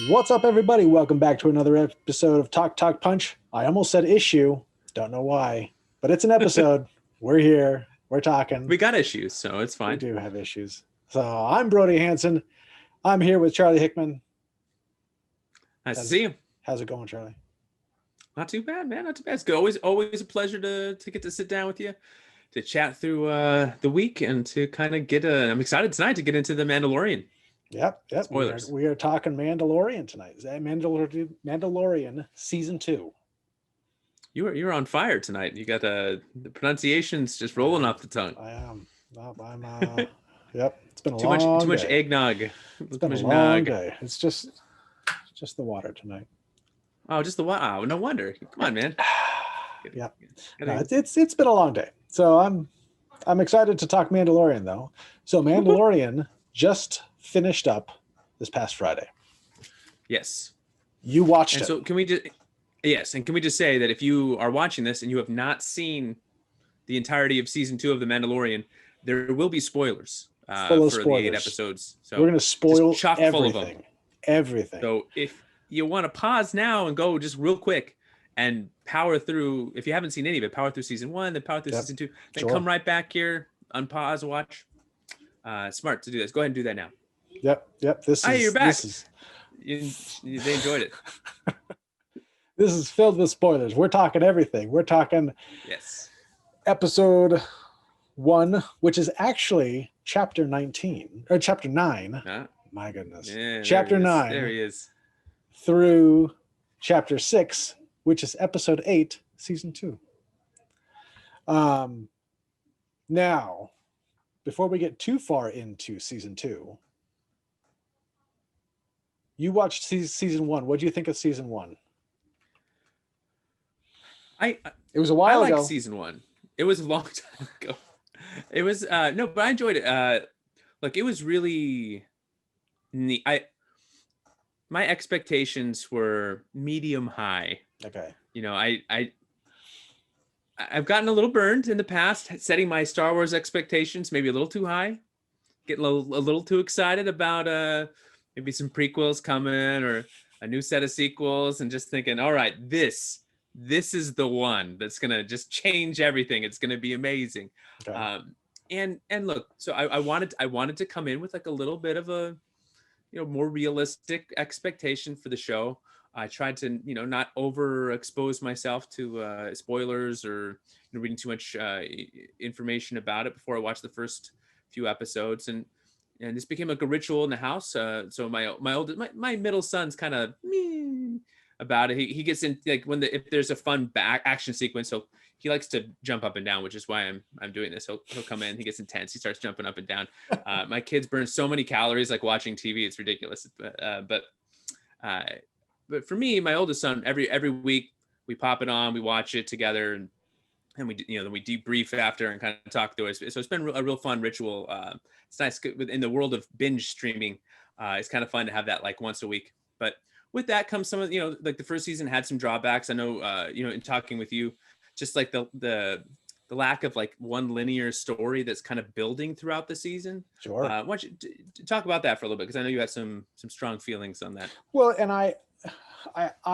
What's up, everybody? Welcome back to another episode of Talk Talk Punch. I almost said issue. Don't know why, but it's an episode. We're here. We're talking. We got issues, so it's fine. We do have issues. So I'm Brody Hanson. I'm here with Charlie Hickman. Nice to see you. How's it going, Charlie? Not too bad, man. Not too bad. It's good. Always a pleasure to get to sit down with you, to chat through the week, and to kind of I'm excited tonight to get into the Mandalorian. Yep. Spoilers. We are talking Mandalorian tonight. Is that Mandalorian season 2? You're on fire tonight. You got the pronunciations just rolling off the tongue. I am. I'm. Yep. It's been too much eggnog. It's been a long day. It's just the water tonight. Oh, just the water. Oh, no wonder. Come on, man. Yeah. No, it's been a long day. So I'm excited to talk Mandalorian though. So Mandalorian just finished up this past Friday. Yes. You watched it. So can we just say that if you are watching this and you have not seen the entirety of season 2 of The Mandalorian, there will be spoilers for the 8 episodes. So we're going to spoil chock everything. Full of them. Everything. So if you want to pause now and go just real quick and power through, if you haven't seen any of it, power through season 1, then power through season 2, then come right back here, unpause, watch. Smart to do this. Go ahead and do that now. Yep. You're back. They enjoyed it. This is filled with spoilers. We're talking everything. We're talking episode 1, which is actually chapter 19 or chapter 9. My goodness. Yeah, chapter 9. There he is. Through chapter 6, which is episode 8, season 2. Now, before we get too far into season 2, you watched season 1. What do you think of season 1? It was a while ago. I liked season 1. It was a long time ago. It was no, but I enjoyed it. Look, it was really neat. My expectations were medium high. Okay. You know, I've gotten a little burned in the past, setting my Star Wars expectations maybe a little too high, getting a little too excited about maybe some prequels coming or a new set of sequels, and just thinking, all right, this is the one that's gonna just change everything. It's gonna be amazing. Okay. And look, so I wanted to come in with like a little bit of a more realistic expectation for the show. I tried to not overexpose myself to spoilers or reading too much information about it before I watched the first few episodes, and this became like a ritual in the house. So my middle son's kind of about it. He gets in like if there's a fun action sequence, so he likes to jump up and down, which is why I'm doing this. He'll come in, he gets intense, he starts jumping up and down. My kids burn so many calories like watching TV, it's ridiculous. But for me, my oldest son, every week we pop it on, we watch it together, and we then we debrief after and kind of talk through it. So it's been a real fun ritual. It's nice in the world of binge streaming. It's kind of fun to have that like once a week. But with that comes some of like the first season had some drawbacks. I know in talking with you, just like the lack of like one linear story that's kind of building throughout the season. Sure. Why don't you talk about that for a little bit, because I know you had some strong feelings on that. Well, and I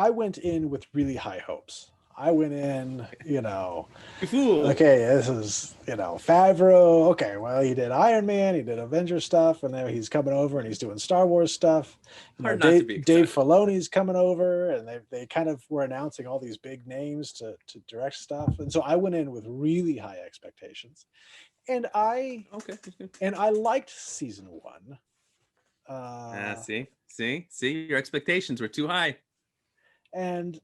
went in with really high hopes. I went in, okay, this is, Favreau. Okay, well, he did Iron Man, he did Avengers stuff, and now he's coming over and he's doing Star Wars stuff. Dave Filoni's coming over, and they kind of were announcing all these big names to direct stuff. And so I went in with really high expectations. And I liked season 1. See, your expectations were too high. And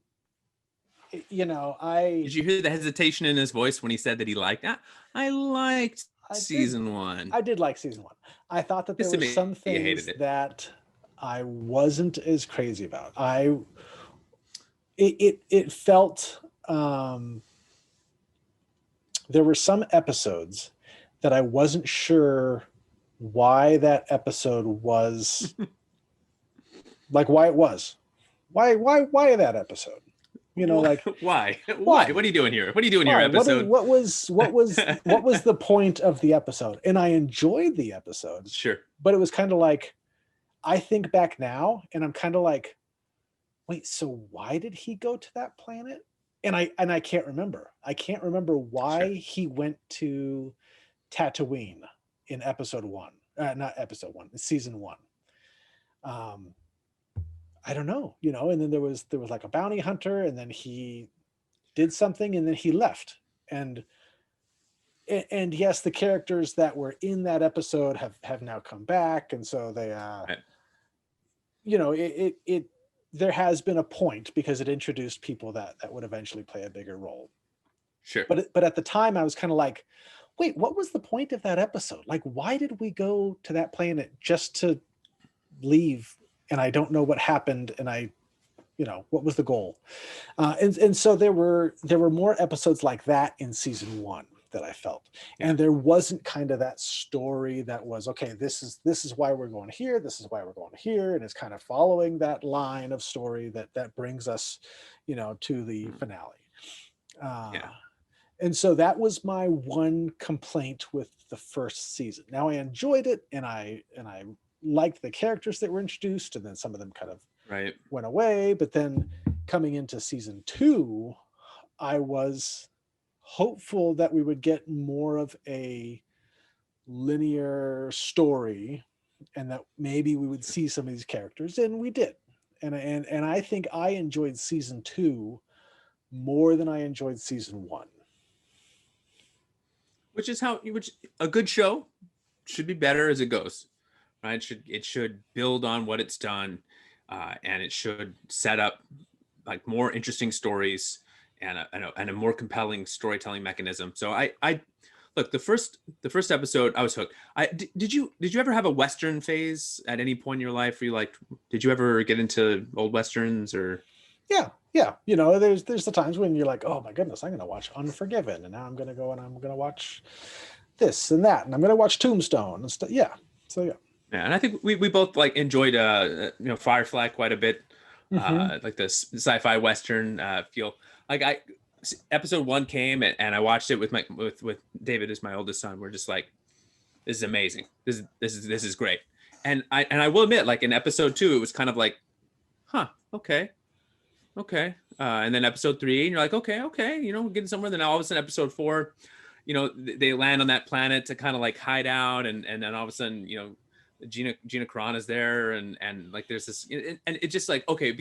did you hear the hesitation in his voice when he said that he liked that? I liked season 1. I did like season 1. I thought that there were some things that I wasn't as crazy about. It felt there were some episodes that I wasn't sure why that episode was like why it was. Why that episode? Like why? What are you doing here? What are you doing here, episode? What was the point of the episode? And I enjoyed the episode. Sure. But it was kind of like, I think back now and I'm kind of like, wait, so why did he go to that planet? And I can't remember. I can't remember Sure. why he went to Tatooine in episode one. Not episode one, season one. Um, I don't know, and then there was like a bounty hunter, and then he did something, and then he left. And and yes, the characters that were in that episode have now come back, and so they Right. it there has been a point because it introduced people that would eventually play a bigger role. Sure. But at the time I was kind of like, wait, what was the point of that episode? Like, why did we go to that planet just to leave? And I don't know what happened, and what was the goal? And so there were more episodes like that in season one that I felt, and there wasn't kind of that story that was, okay, this is why we're going here, this is why we're going here, and it's kind of following that line of story that brings us, to the finale. And so that was my one complaint with the first season. Now I enjoyed it, and I liked the characters that were introduced, and then some of them kind of went away. But then coming into season two, I was hopeful that we would get more of a linear story, and that maybe we would see some of these characters, and we did. And I think I enjoyed season two more than I enjoyed season one. Which a good show should be better as it goes, right? It should build on what it's done, and it should set up like more interesting stories and a more compelling storytelling mechanism. So I look, the first episode I was hooked. Did you ever have a Western phase at any point in your life where you like, did you ever get into old Westerns or? Yeah. There's the times when you're like, oh my goodness, I'm going to watch Unforgiven, and now I'm going to go and I'm going to watch this and that, and I'm going to watch Tombstone and stuff. Yeah. So yeah. Yeah, and I think we both like enjoyed Firefly quite a bit, like the sci-fi Western feel. Like episode one came and I watched it with with David, who's my oldest son. We're just like, this is amazing. This is great. And I will admit, like in episode two, it was kind of like, huh, okay. And then episode three, and you're like, okay, we're getting somewhere. Then all of a sudden, episode four, they land on that planet to kind of like hide out, and then all of a sudden, Gina Carano is there, and like there's this, and it just like, okay,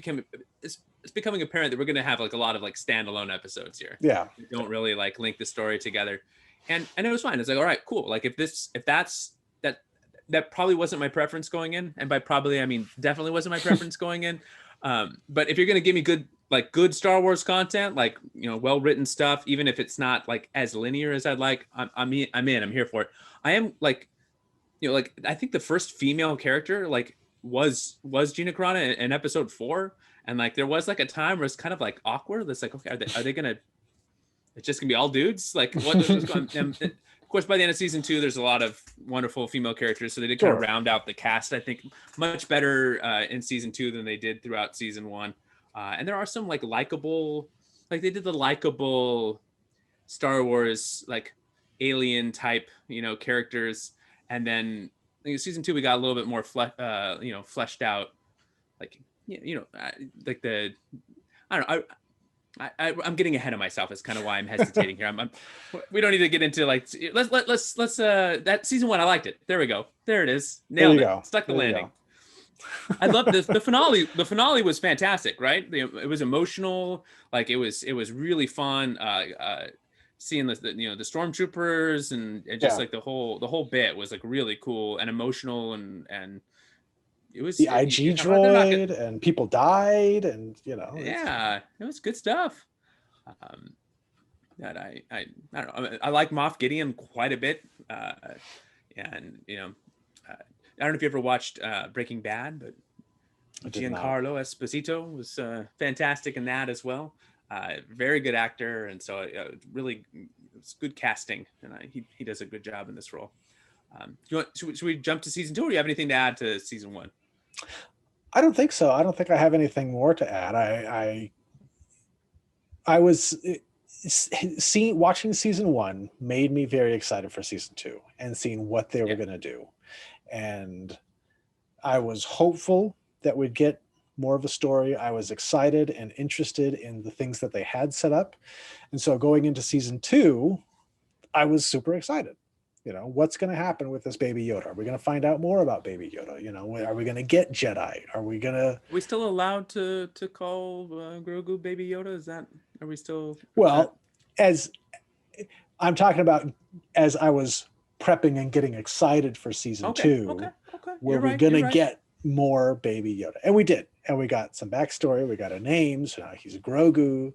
it's becoming apparent that we're gonna have like a lot of like standalone episodes here. Yeah, we don't really like link the story together, and it was fine. It's like, all right, cool. Like if that's that probably wasn't my preference going in, and by probably I mean definitely wasn't my preference going in. But if you're gonna give me good Star Wars content, like well written stuff, even if it's not like as linear as I'd like, I'm in. I'm here for it. I am like, like I think the first female character like was Gina Carano in episode 4, and like there was like a time where it's kind of like awkward. It's like, okay, are they gonna? It's just gonna be all dudes. Like what's going? And of course, by the end of season 2, there's a lot of wonderful female characters, so they did kind of round out the cast. I think much better in season 2 than they did throughout season 1. And there are some like likable, like they did the likable Star Wars like alien type, characters, and then season 2 we got a little bit more fleshed out, like like the I don't know. I'm getting ahead of myself. Is kind of why I'm hesitating here. We don't need to get into like let's that season 1. I liked it. There we go. There it is. Nailed it. Stuck the landing. I love this. The finale. The finale was fantastic, right? It was emotional. Like it was really fun. Seeing the stormtroopers and just like the whole bit was like really cool and emotional, and it was the IG droid and people died, and yeah, it was good stuff. That I don't know. I like Moff Gideon quite a bit, and I don't know if you ever watched Breaking Bad, but Giancarlo Esposito was fantastic in that as well. Very good actor, and so really it's good casting, and he does a good job in this role. Should we jump to season 2, or do you have anything to add to season 1? I don't think so. I don't think I have anything more to add. I was watching season 1 made me very excited for season 2 and seeing what they were going to do. And I was hopeful that we'd get more of a story. I was excited and interested in the things that they had set up. And so going into season 2, I was super excited. What's going to happen with this Baby Yoda? Are we going to find out more about Baby Yoda? Are we going to get Jedi? Are we still allowed to call Grogu Baby Yoda? Are we still? Well, as I'm talking about, as I was prepping and getting excited for season 2, were we going to get more Baby Yoda? And we did. And we got some backstory. We got a name. So now he's Grogu.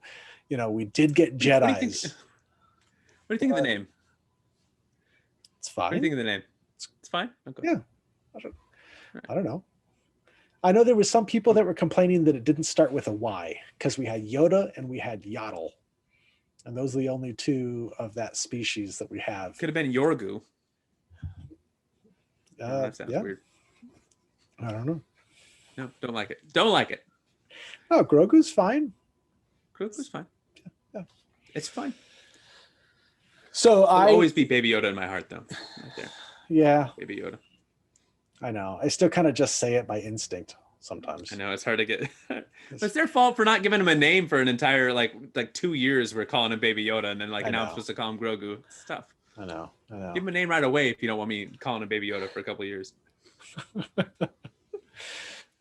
We did get Jedis. What do you think of the name? It's fine. What do you think of the name? It's fine? Okay. Yeah. I don't know. I know there were some people that were complaining that it didn't start with a Y, because we had Yoda and we had Yaddle. And those are the only 2 of that species that we have. Could have been Yorgu. That sounds weird. I don't know. No, don't like it. Don't like it. Oh, Grogu's fine. Grogu's fine. Yeah. It's fine. So I'll always be Baby Yoda in my heart, though. Right there. Yeah. Baby Yoda. I know. I still kind of just say it by instinct sometimes. I know, it's hard to get. It's their fault for not giving him a name for an entire like 2 years. We're calling him Baby Yoda, and then now I'm supposed to call him Grogu. It's tough. I know. Give him a name right away if you don't want me calling him Baby Yoda for a couple of years.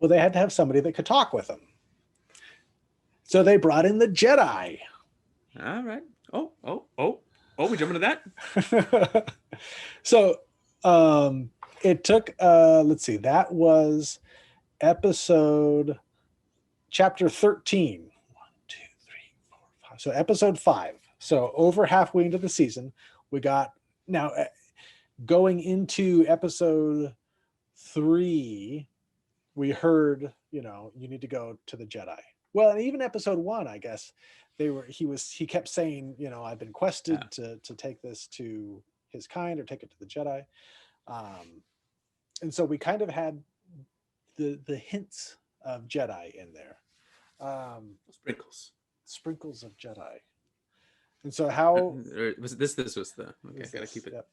Well, they had to have somebody that could talk with him. So they brought in the Jedi. All right. Oh, we jump into that? So it took, let's see, that was chapter 13. 1, 2, 3, 4, 5. So episode 5. So over halfway into the season, we got, now going into episode 3, we heard, you need to go to the Jedi. Well, and even episode 1, I guess, he kept saying, I've been quested to take this to his kind, or take it to the Jedi. And so we kind of had the hints of Jedi in there. Sprinkles of Jedi. And so how was it this was the okay, gotta keep it. Yep.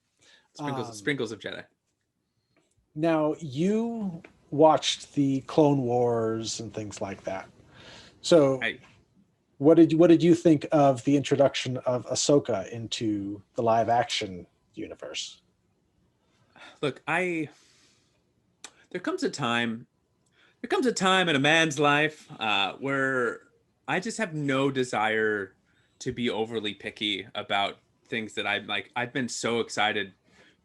Sprinkles of Jedi. Now you watched the Clone Wars and things like that. So what did you think of the introduction of Ahsoka into the live action universe? Look, there comes a time in a man's life where I just have no desire to be overly picky about things that I'm like. I've been so excited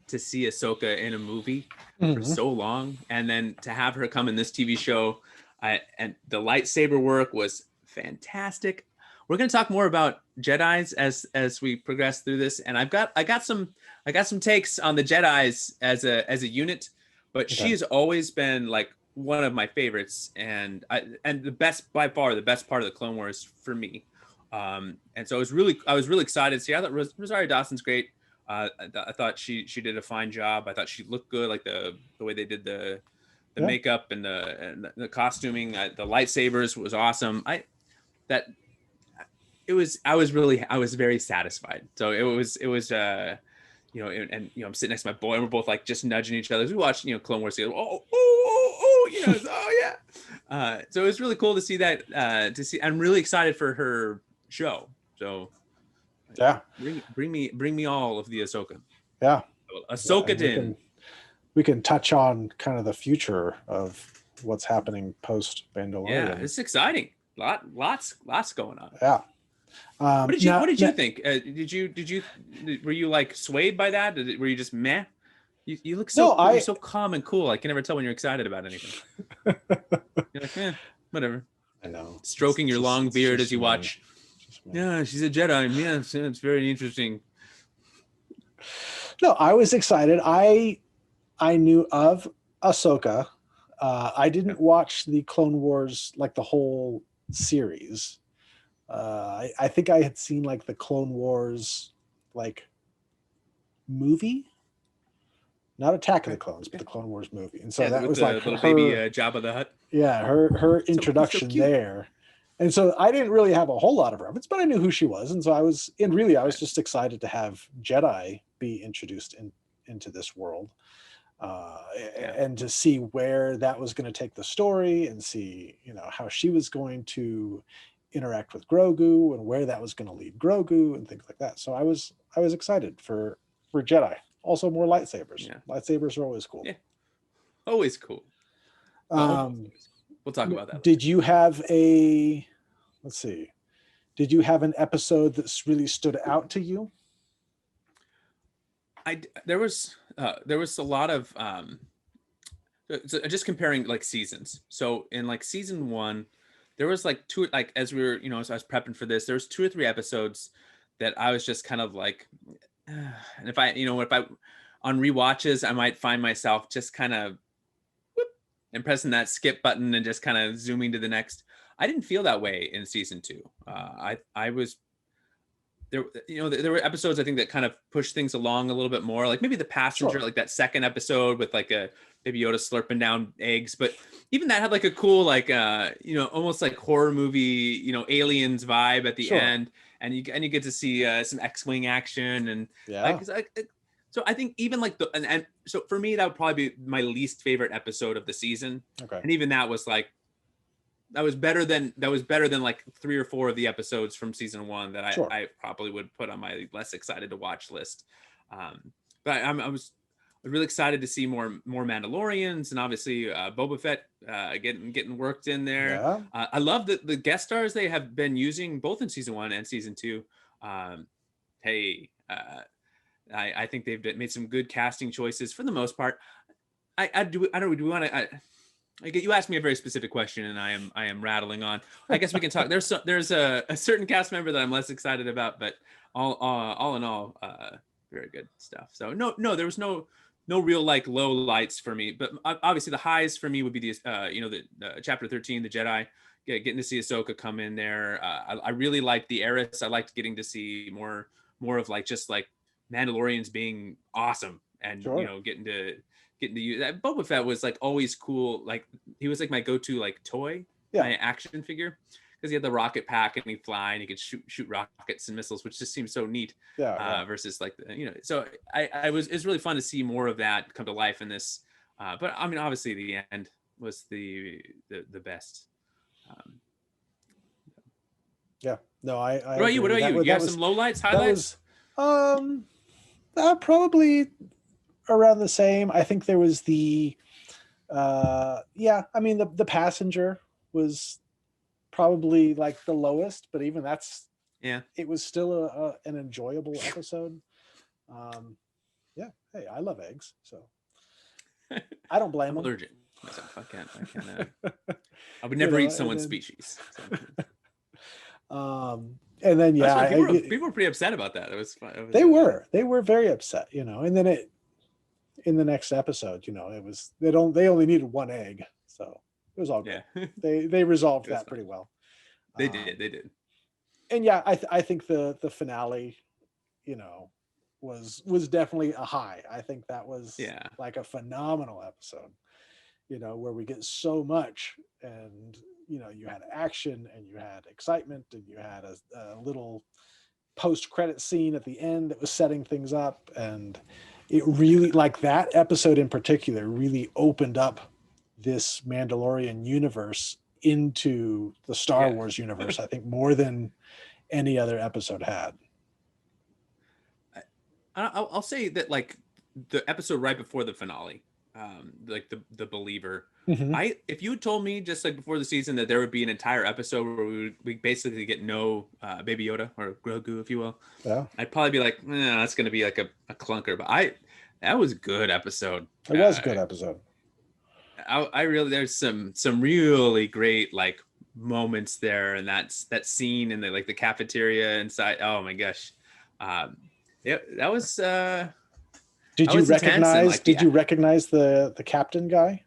to see Ahsoka in a movie for so long, and then to have her come in this TV show, and the lightsaber work was fantastic. We're going to talk more about Jedis as we progress through this, and I got some takes on the Jedis as a unit, but she's always been like one of my favorites, and the best, by far the best part of the Clone Wars for me. And so I was really excited to see. I thought Rosario Dawson's great. I thought she did a fine job. I thought she looked good, like the way they did the makeup and the costuming. The lightsabers was awesome. I was very satisfied. So it was I'm sitting next to my boy, and we're both like just nudging each other as we watch Clone Wars together. Oh yeah. So it was really cool to see that. I'm really excited for her show. So yeah, bring me all of the Ahsoka. Yeah, Ahsoka Din. We can touch on kind of the future of what's happening post Mandolorian. Yeah, it's exciting. Lots going on. Yeah. What did you think? Were you like swayed by that? Were you just meh? You look you're so calm and cool. I can never tell when you're excited about anything. You're like, whatever. I know. Stroking your long beard as you watch. Yeah, she's a Jedi. Yeah, it's very interesting. No, I was excited. I knew of Ahsoka. I didn't watch the Clone Wars, like the whole series. I think I had seen like the Clone Wars like movie, not Attack of the Clones, but the Clone Wars movie. And so that was like little baby Jabba the Hutt. Yeah, her introduction so there. And so I didn't really have a whole lot of reference, but I knew who she was. And so I was just excited to have Jedi be introduced into this world. and to see where that was going to take the story, and see, how she was going to interact with Grogu, and where that was going to lead Grogu, and things like that. So I was excited for Jedi. Also, more lightsabers. Yeah. Lightsabers are always cool. Yeah, always cool. We'll talk about that later. Did you have let's see, did you have an episode that really stood out to you? There was a lot of so just comparing like seasons. So in like season 1, there was like two, like as we were, as I was prepping for this, there was 2 or 3 episodes that I was just kind of like, and if I on rewatches, I might find myself just kind of and pressing that skip button and just kind of zooming to the next. I didn't feel that way in season 2. I was there, there were episodes I think that kind of pushed things along a little bit more, like maybe The Passenger, like that second episode with like a Baby Yoda slurping down eggs. But even that had like a cool, like, almost like horror movie, aliens vibe at the end. And you get to see some X-Wing action. And so I think even like and so for me, that would probably be my least favorite episode of the season. Okay. And even that was like, that was better than like 3 or 4 of the episodes from season 1 that I probably would put on my less excited to watch list. But I was really excited to see more Mandalorians, and obviously Boba Fett getting worked in there. Yeah. I love the guest stars they have been using both in season 1 and season 2. I think they've made some good casting choices for the most part. Do we want to? You asked me a very specific question, and I am rattling on. I guess we can talk. There's a certain cast member that I'm less excited about, but all in all, very good stuff. So no, there was no real like low lights for me, but obviously the highs for me would be the chapter 13, the Jedi, getting to see Ahsoka come in there. I really liked the Heiress. I liked getting to see more of like just like Mandalorians being awesome, and getting to use that. Boba Fett was like always cool. Like he was like my go-to like toy, my action figure, because he had the rocket pack and he'd fly and he could shoot rockets and missiles, which just seems so neat. Versus like so it's really fun to see more of that come to life in this. But I mean, obviously the end was the best. I what about you? What about you? You have some lowlights, highlights? Probably around the same. I think there was the the Passenger was probably like the lowest, but even that's it was still an enjoyable episode. Hey, I love eggs, so I don't blame them. Allergic myself. I can't I would never eat someone's species, so. And then people were pretty upset about that. It was fun. They were very upset, and then in the next episode, it was they only needed 1 egg, so it was all good. They resolved that pretty well. They did. And I think the finale, was definitely a high. I think that was like a phenomenal episode, where we get so much, and you had action and you had excitement and you had a little post-credit scene at the end that was setting things up, and it really, like that episode in particular, really opened up this Mandalorian universe into the Star Wars universe, I think, more than any other episode had. I'll say that like the episode right before the finale, like the Believer, if you had told me just like before the season that there would be an entire episode where we basically get no Baby Yoda or Grogu, if you will, I'd probably be like, that's going to be like a clunker. But that was a good episode. It was a good episode. I really, there's some really great like moments there, and that scene in the cafeteria inside. Oh my gosh, that was. Did you recognize the captain guy?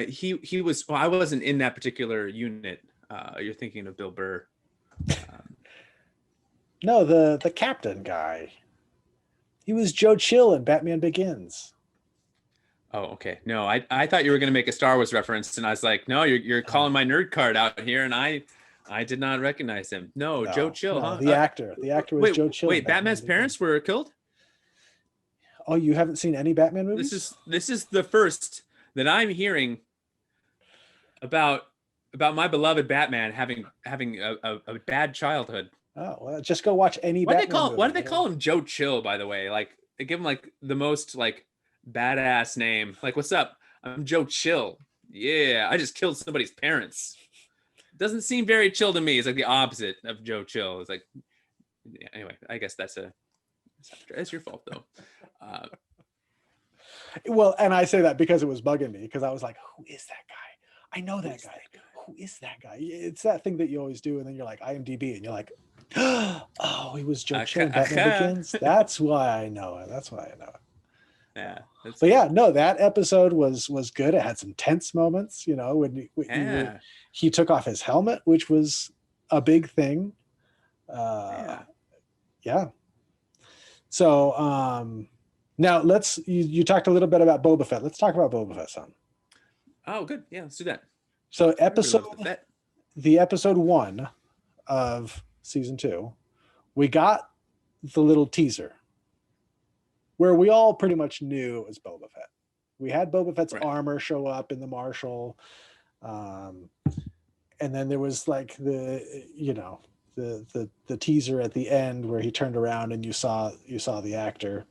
He was. Well, I wasn't in that particular unit. You're thinking of Bill Burr. No, the captain guy. He was Joe Chill in Batman Begins. Oh, okay. No, I thought you were going to make a Star Wars reference, and I was like, no, you're calling my nerd card out here, and I did not recognize him. No, Joe Chill, huh? The actor was Joe Chill. Wait, Batman's parents were killed? Oh, you haven't seen any Batman movies? This is the first that I'm hearing about my beloved Batman having a bad childhood. Oh, well, just go watch any Batman movie. Why do they call him Joe Chill, by the way? Like, they give him like the most like badass name. Like, what's up? I'm Joe Chill. Yeah, I just killed somebody's parents. Doesn't seem very chill to me. It's like the opposite of Joe Chill. It's like, yeah, anyway, I guess that's your fault though. Well, and I say that because it was bugging me, because I was like, who is that guy? I know that guy. Who is that guy? It's that thing that you always do, and then you're like IMDb, and you're like, oh, he was Joe Chill in Batman Begins. That's why I know it. That's why I know it. Yeah. But yeah, no, that episode was good. It had some tense moments, you know, when he took off his helmet, which was a big thing. Yeah. So now you talked a little bit about Boba Fett. Let's talk about Boba Fett, son. Oh, good. Yeah, let's do that. So the episode 1 of season 2, we got the little teaser where we all pretty much knew it was Boba Fett. We had Boba Fett's armor show up in the Marshal. And then there was like the teaser at the end where he turned around and you saw the actor.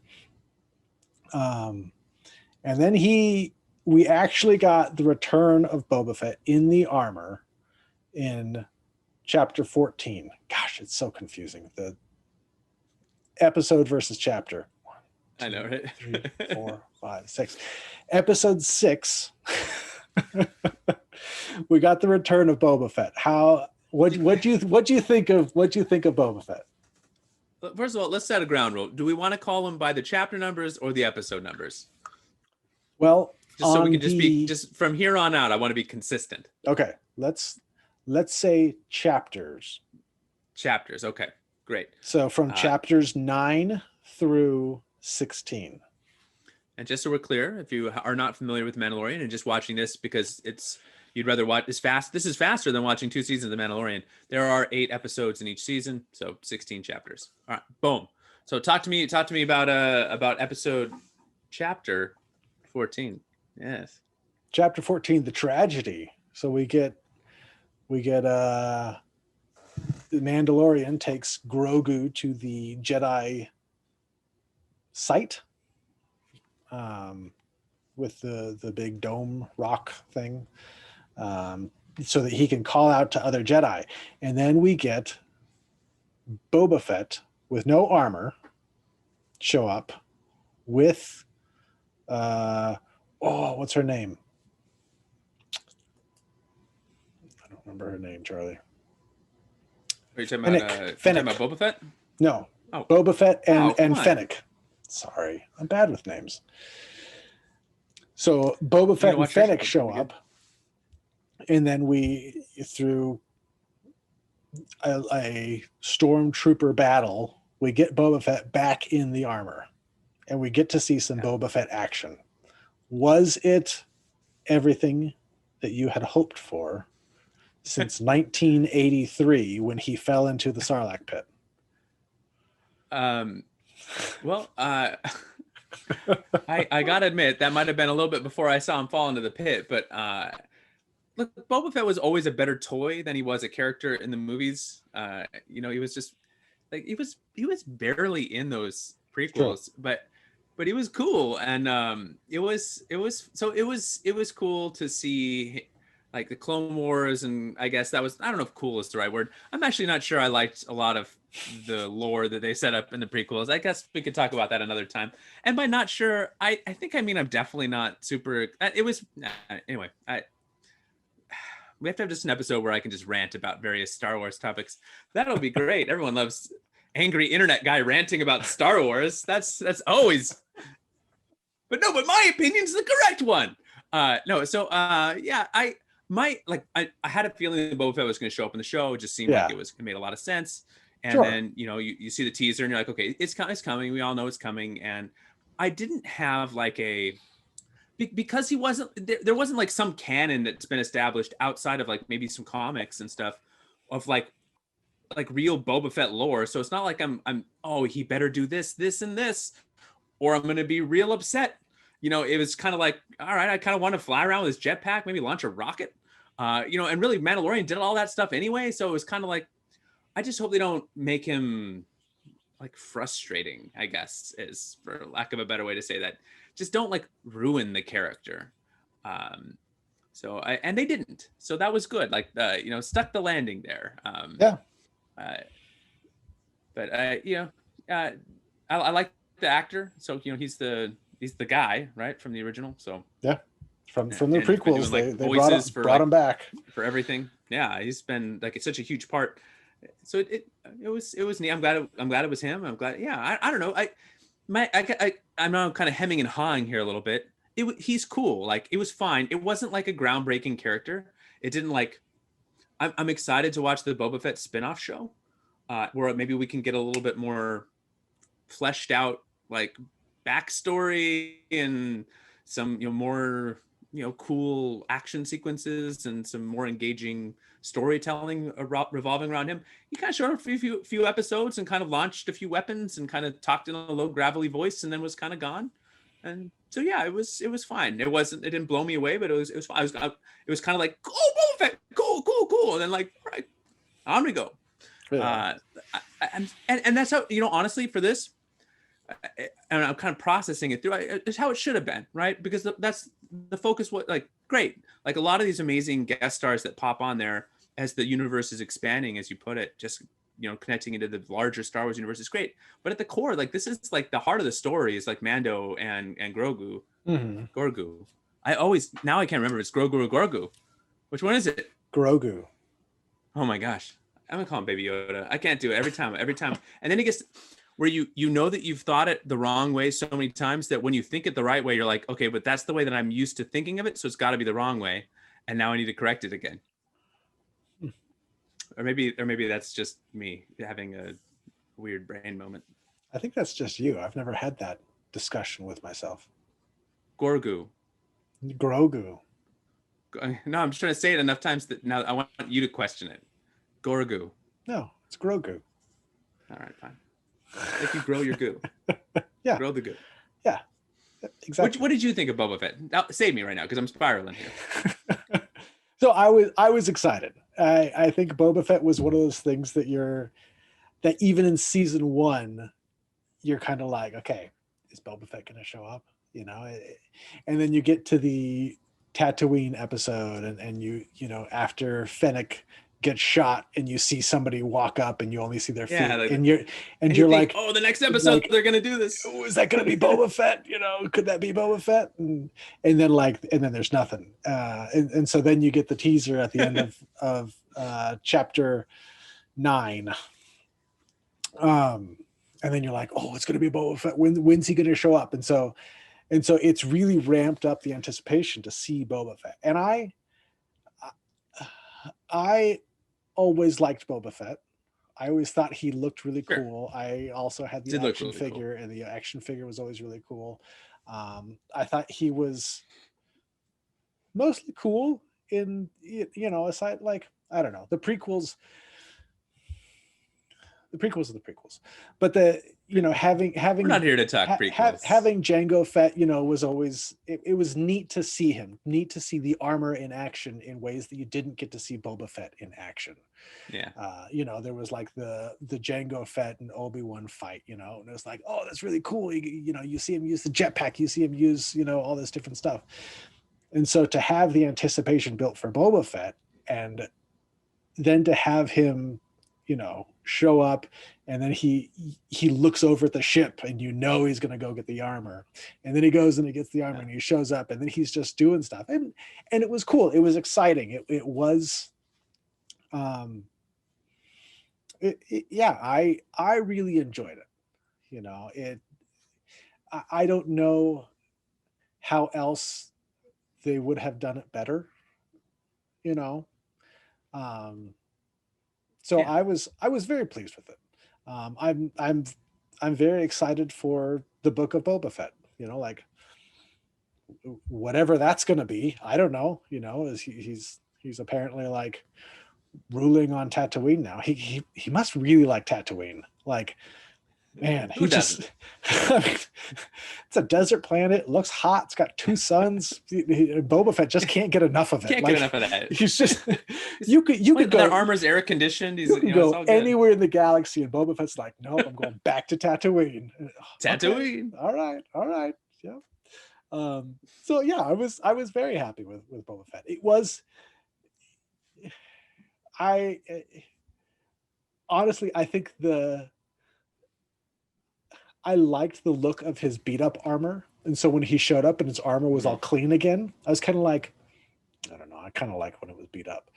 And then we actually got the return of Boba Fett in the armor in chapter 14. Gosh, it's so confusing. The episode versus chapter. 1, 2, I know, right? 3, 4, 5, 6. Episode 6. We got the return of Boba Fett. What do you think of Boba Fett? First of all, let's set a ground rule. Do we want to call them by the chapter numbers or the episode numbers? Well, just so we can just from here on out, I want to be consistent. Okay, let's say chapters. Chapters, okay, great. So from chapters 9 through 16. And just so we're clear, if you are not familiar with Mandalorian and just watching this because you'd rather watch this is faster than watching 2 seasons of The Mandalorian. There are 8 episodes in each season, so 16 chapters. All right, boom. So talk to me about episode chapter 14. Yes. Chapter 14, the tragedy. So we get the Mandalorian takes Grogu to the Jedi site with the big dome rock thing, so that he can call out to other Jedi. And then we get Boba Fett with no armor show up with what's her name? I don't remember her name, Charlie. Are you talking about Boba Fett? No. Oh. Boba Fett and Fennec. Sorry, I'm bad with names. So Boba Fett and Fennec show up, and then we, through a stormtrooper battle, we get Boba Fett back in the armor, and we get to see some Boba Fett action. Was it everything that you had hoped for since 1983 when he fell into the Sarlacc pit? Well, I gotta admit that might have been a little bit before I saw him fall into the pit, but look, Boba Fett was always a better toy than he was a character in the movies. He was just like he was barely in those prequels, but he was cool, and it was cool to see like the Clone Wars, and I guess that was, I don't know if cool is the right word. I'm actually not sure I liked a lot of the lore that they set up in the prequels. I guess we could talk about that another time. And by not sure, I think I mean I'm definitely not super. Anyway. We have to have just an episode where I can just rant about various Star Wars topics. That'll be great. Everyone loves angry internet guy ranting about Star Wars. That's always. But my opinion's the correct one. I had a feeling that Boba Fett was going to show up in the show. It just seemed like it made a lot of sense. And then, you see the teaser and you're like, okay, it's coming. We all know it's coming. And I didn't have like because he wasn't, there wasn't like some canon that's been established outside of like maybe some comics and stuff of like real Boba Fett lore. So it's not like I'm he better do this, and this. or I'm going to be real upset. It was kind of like, all right, I kind of want to fly around with this jetpack, maybe launch a rocket, and really Mandalorian did all that stuff anyway. So it was kind of like, I just hope they don't make him like frustrating, I guess, is for lack of a better way to say that. Just don't like ruin the character. And they didn't. So that was good. Like, stuck the landing there. Yeah. I like the actor. So, he's the guy, right, from the original. So yeah, from the prequels, doing, they brought him back for everything. Yeah, he's been like, it's such a huge part. So it was neat. I'm glad it was him. I'm glad. Yeah, I don't know. I'm now kind of hemming and hawing here a little bit. He's cool. Like, it was fine. It wasn't like a groundbreaking character. It didn't like. I'm excited to watch the Boba Fett spinoff show, where maybe we can get a little bit more fleshed out, like, backstory and some more cool action sequences and some more engaging storytelling revolving around him. He kind of showed up for a few episodes and kind of launched a few weapons and kind of talked in a low gravelly voice and then was kind of gone. And so yeah, it was fine. It didn't blow me away, but it was fine. It was kind of like, oh, Boba Fett, cool, and then like, all right, on we go. Yeah. And that's how, honestly, for this, and I'm kind of processing it through, it's how it should have been, right? Because that's the focus. What, like, great, like a lot of these amazing guest stars that pop on there as the universe is expanding, as you put it, just connecting into the larger Star Wars universe is great. But at the core, like, this is like the heart of the story is like Mando and Grogu. Mm-hmm. Gorgu. I can't remember if it's Grogu or Gorgu. Which one is it? Grogu. Oh my gosh, I'm gonna call him Baby Yoda. I can't do it every time. And then it gets where you know that you've thought it the wrong way so many times that when you think it the right way, you're like, okay, but that's the way that I'm used to thinking of it, so it's got to be the wrong way, and now I need to correct it again. Or maybe that's just me having a weird brain moment. I think that's just you. I've never had that discussion with myself. Grogu. No, I'm just trying to say it enough times that now I want you to question it. Gorgu. No, it's Grogu. All right, fine. Like, you grow your goo. Yeah. Grow the goo. Yeah. Exactly. What did you think of Boba Fett? Now, save me right now because I'm spiraling here. So I was excited. I think Boba Fett was one of those things that even in season 1, you're kind of like, okay, is Boba Fett going to show up? And then you get to the Tatooine episode, and you after Fennec gets shot, and you see somebody walk up, and you only see their feet, and you're like, oh, the next episode, like, they're going to do this. Oh, is that going to be Boba Fett? Could that be Boba Fett? And then there's nothing. And so then you get the teaser at the end of chapter 9. And then you're like, oh, it's going to be Boba Fett. When's he going to show up? And so it's really ramped up the anticipation to see Boba Fett. And I always liked Boba Fett. I always thought he looked really cool. Sure. I also had the action figure, and the action figure was always really cool. I thought he was mostly cool in, aside, like, I don't know, the prequels are the prequels, but having we're not here to talk prequels. Having Jango Fett, was always, it was neat to see the armor in action in ways that you didn't get to see Boba Fett in action. Yeah. There was like the Jango Fett and Obi-Wan fight, and it was like, oh, that's really cool. You see him use the jetpack, you see him use, all this different stuff. And so to have the anticipation built for Boba Fett, and then to have him, show up, and then he looks over at the ship, and he's going to go get the armor, and then he goes and he gets the armor, and he shows up, and then he's just doing stuff, and it was cool. It was exciting. It was I really enjoyed it. I don't know how else they would have done it better, so yeah. I was very pleased with it. I'm very excited for the book of Boba Fett, like, whatever that's going to be. I don't know, he's apparently like ruling on Tatooine now. He must really like Tatooine. Like, Man, Who doesn't? It's a desert planet. It looks hot. It's got 2 suns. Boba Fett just can't get enough of it. Can't get enough of that. He's just you could go. That armor's air conditioned. You can go anywhere in the galaxy, and Boba Fett's like, no, I'm going back to Tatooine. Tatooine. Okay. All right. Yeah. So yeah, I was very happy with Boba Fett. It was. Honestly, I think I liked the look of his beat up armor. And so when he showed up and his armor was all clean again, I was kind of like, I don't know. I kind of like when it was beat up,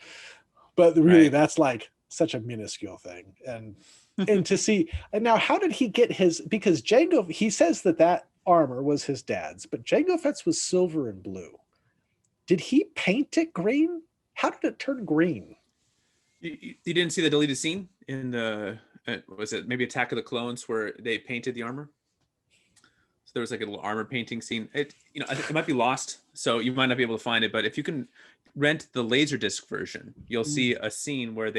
but really that's like such a minuscule thing. And to see, and now how did he get his, because Jango, he says that armor was his dad's, but Jango Fett's was silver and blue. Did he paint it green? How did it turn green? You didn't see the deleted scene in the, was it maybe Attack of the Clones where they painted the armor? So there was like a little armor painting scene. It might be lost, so you might not be able to find it. But if you can rent the Laserdisc version, you'll see a scene where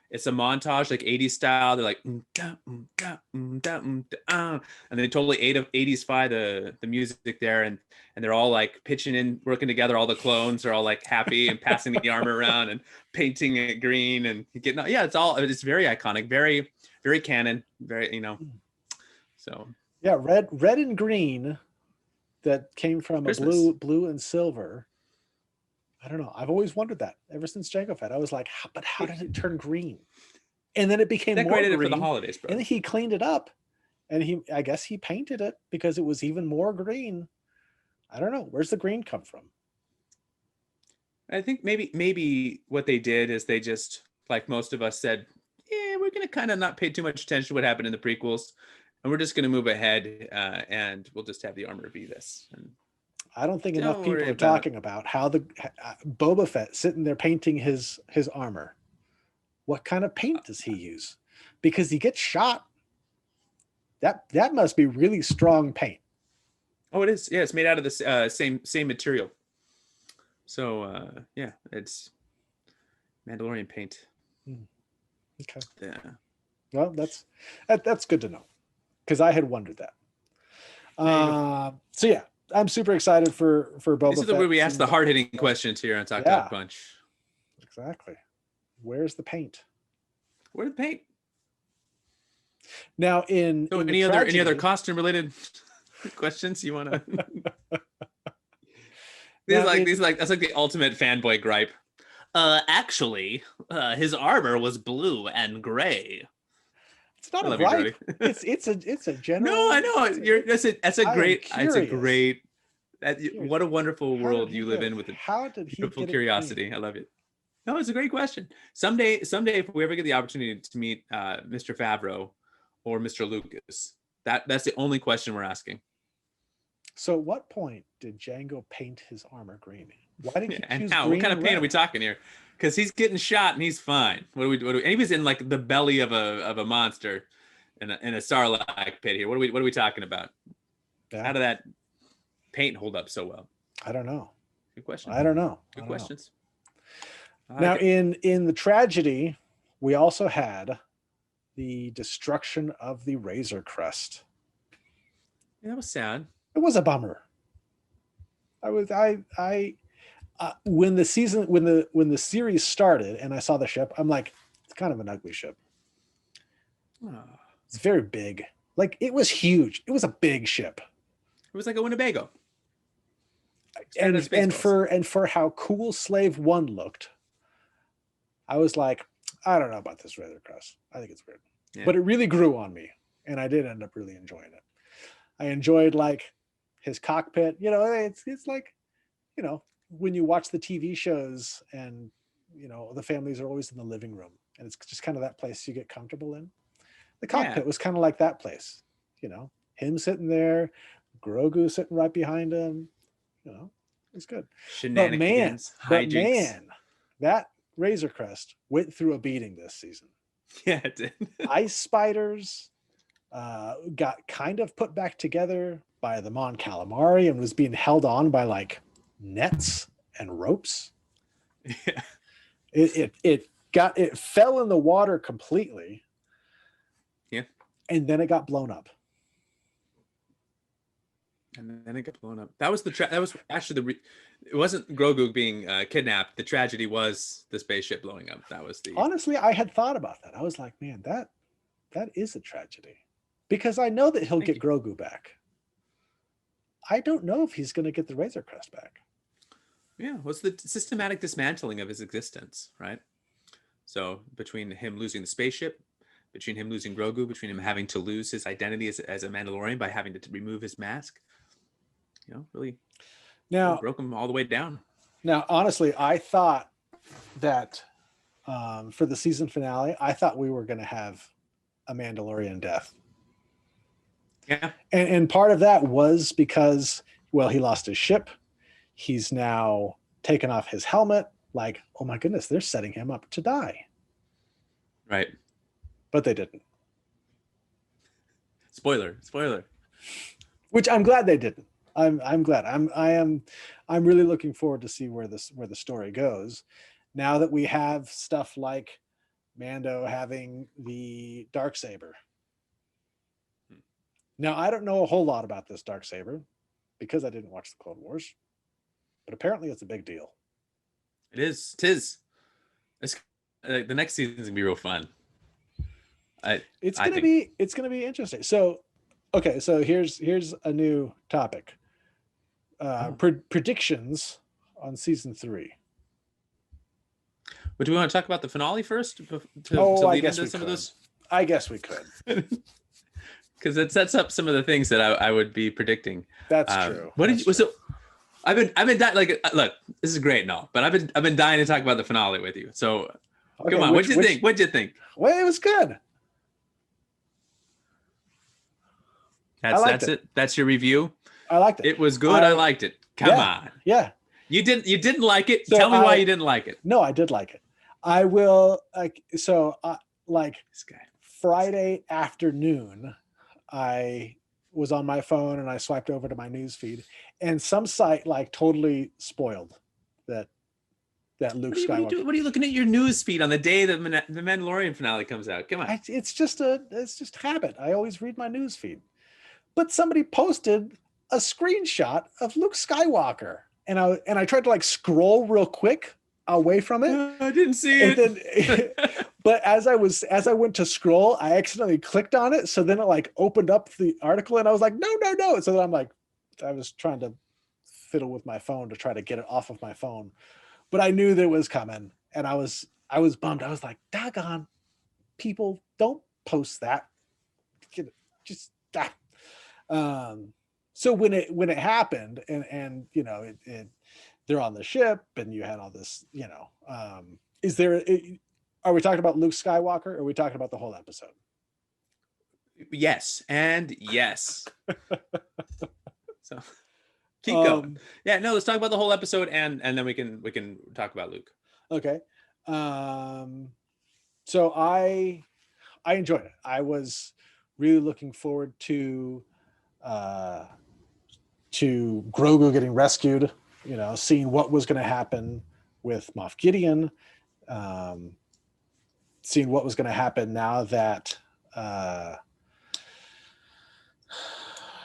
it's a montage like 80s style. They're like, and they totally 80s-fy the music there, and they're all like pitching in, working together. All the clones are all like happy and passing the armor around and painting it green and getting. Yeah, it's very iconic, very very canon, very So yeah, red and green that came from Christmas. A blue and silver. I don't know. I've always wondered that ever since Jango Fett. I was like, how did it turn green? And then it became more green. It for the holidays, bro. And then he cleaned it up, and I guess he painted it because it was even more green. I don't know. Where's the green come from? I think maybe what they did is they just, like most of us said, yeah, we're gonna kind of not pay too much attention to what happened in the prequels, and we're just gonna move ahead, and we'll just have the armor be this. And I don't think enough people are talking about how the Boba Fett sitting there painting his armor. What kind of paint does he use? Because he gets shot. That must be really strong paint. Oh, it is. Yeah, it's made out of the same material. So yeah, it's Mandalorian paint. Okay. Yeah. Well, that's good to know, because I had wondered that. So yeah. I'm super excited for Boba Fett. This is the way we ask the hard-hitting questions here on Talk Talk Punch. Exactly. Where's the paint? Where's the paint? Now, any other costume-related questions you want to? That's like the ultimate fanboy gripe. Actually, his armor was blue and gray. It's not a gripe. It's a general. No, I know. That's a great. What a wonderful world you live in with beautiful curiosity. I love it. No, it's a great question. Someday, if we ever get the opportunity to meet Mr. Favreau or Mr. Lucas, that's the only question we're asking. So, at what point did Jango paint his armor green? Why did he choose how? green? What kind of paint are we talking here? Because he's getting shot and he's fine. What do we? And he was in like the belly of a monster in a Sarlacc pit here. What are we talking about? Yeah. How did that paint hold up so well? I don't know. Good question. I don't know. Good questions. Now, in the tragedy, we also had the destruction of the Razor Crest. Yeah, that was sad. It was a bummer. When the series started and I saw the ship, I'm like, it's kind of an ugly ship. Oh. It's very big. Like, it was huge. It was a big ship. It was like a Winnebago. And for how cool Slave One looked, I was like, I don't know about this Razor Crest. I think it's weird. Yeah. But it really grew on me, and I did end up really enjoying it. I enjoyed like his cockpit. It's like, when you watch the TV shows and the families are always in the living room, and it's just kind of that place you get comfortable in. The cockpit was kind of like that place. Him sitting there, Grogu sitting right behind him. It's good. Shenanigans. But man, that Razor Crest went through a beating this season. Yeah, it did. Ice spiders got kind of put back together by the Mon Calamari and was being held on by like nets and ropes. Yeah. It fell in the water completely. Yeah. and then it got blown up. And then it got blown up. That was that was actually it wasn't Grogu being kidnapped. The tragedy was the spaceship blowing up. That was the. Honestly, I had thought about that. I was like, man, that is a tragedy, because I know that he'll get Grogu back. I don't know if he's going to get the Razor Crest back. Yeah, what's the systematic dismantling of his existence, right? So between him losing the spaceship, between him losing Grogu, between him having to lose his identity as a Mandalorian by having to remove his mask, really broke him all the way down. Now, honestly, I thought that for the season finale, I thought we were going to have a Mandalorian death. Yeah. And part of that was because, well, he lost his ship. He's now taken off his helmet. Like, oh my goodness, they're setting him up to die. Right. But they didn't. Spoiler. Which I'm glad they didn't. I'm glad. I'm really looking forward to see where the story goes. Now that we have stuff like Mando having the Darksaber. Now, I don't know a whole lot about this Darksaber because I didn't watch the Clone Wars, but apparently it's a big deal. It is. Tis. The next season's gonna be real fun. It's gonna be interesting. So, okay, so here's a new topic. Predictions on season 3. But do we want to talk about the finale first? I guess we could. I guess we could. Because it sets up some of the things that I would be predicting. That's true. What did you? So, I've been dying. Like, look, this is great and all, but I've been dying to talk about the finale with you. So, okay, come on, what'd you think? What'd you think? Well, it was good. That's it. That's your review. I liked it. It was good. I liked it. Come on. Yeah. You didn't like it. So Tell me why you didn't like it. No, I did like it. I will. This guy. Friday afternoon, I was on my phone and I swiped over to my news feed, and some site totally spoiled that Luke Skywalker. What are you looking at your news feed on the day the Mandalorian finale comes out? Come on. It's just habit. I always read my news feed, but somebody posted a screenshot of Luke Skywalker, and I tried to scroll real quick away from it. I didn't see it. But as I went to scroll, I accidentally clicked on it. So then it opened up the article, and I was like, no. So then I was trying to fiddle with my phone to try to get it off of my phone, but I knew that it was coming, and I was bummed. I was like, doggone, people, don't post that. Just that. So when it happened, and they're on the ship, and you had all this, are we talking about Luke Skywalker, or are we talking about the whole episode? Yes, and yes. So keep going. Yeah, no, let's talk about the whole episode, and then we can talk about Luke. Okay. So I enjoyed it. I was really looking forward to Grogu getting rescued, seeing what was going to happen with Moff Gideon, seeing what was going to happen now that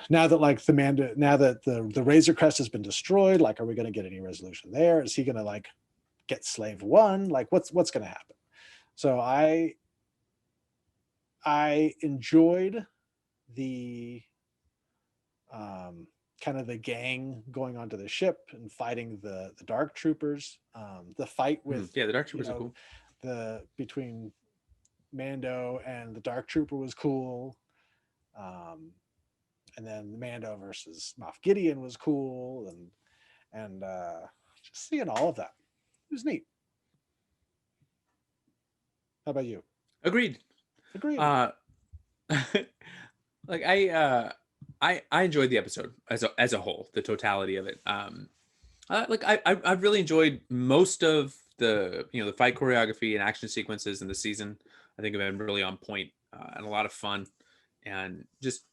the Razor Crest has been destroyed. Are we going to get any resolution there? Is he going to get Slave One? What's going to happen? So I enjoyed the kind of the gang going onto the ship and fighting the Dark Troopers. The fight with the Dark Troopers are cool. Between Mando and the Dark Trooper was cool. And then Mando versus Moff Gideon was cool, and just seeing all of that, it was neat. How about you? Agreed. I enjoyed the episode as a whole, the totality of it. I really enjoyed most of the the fight choreography and action sequences in the season. I think have been really on point and a lot of fun, and just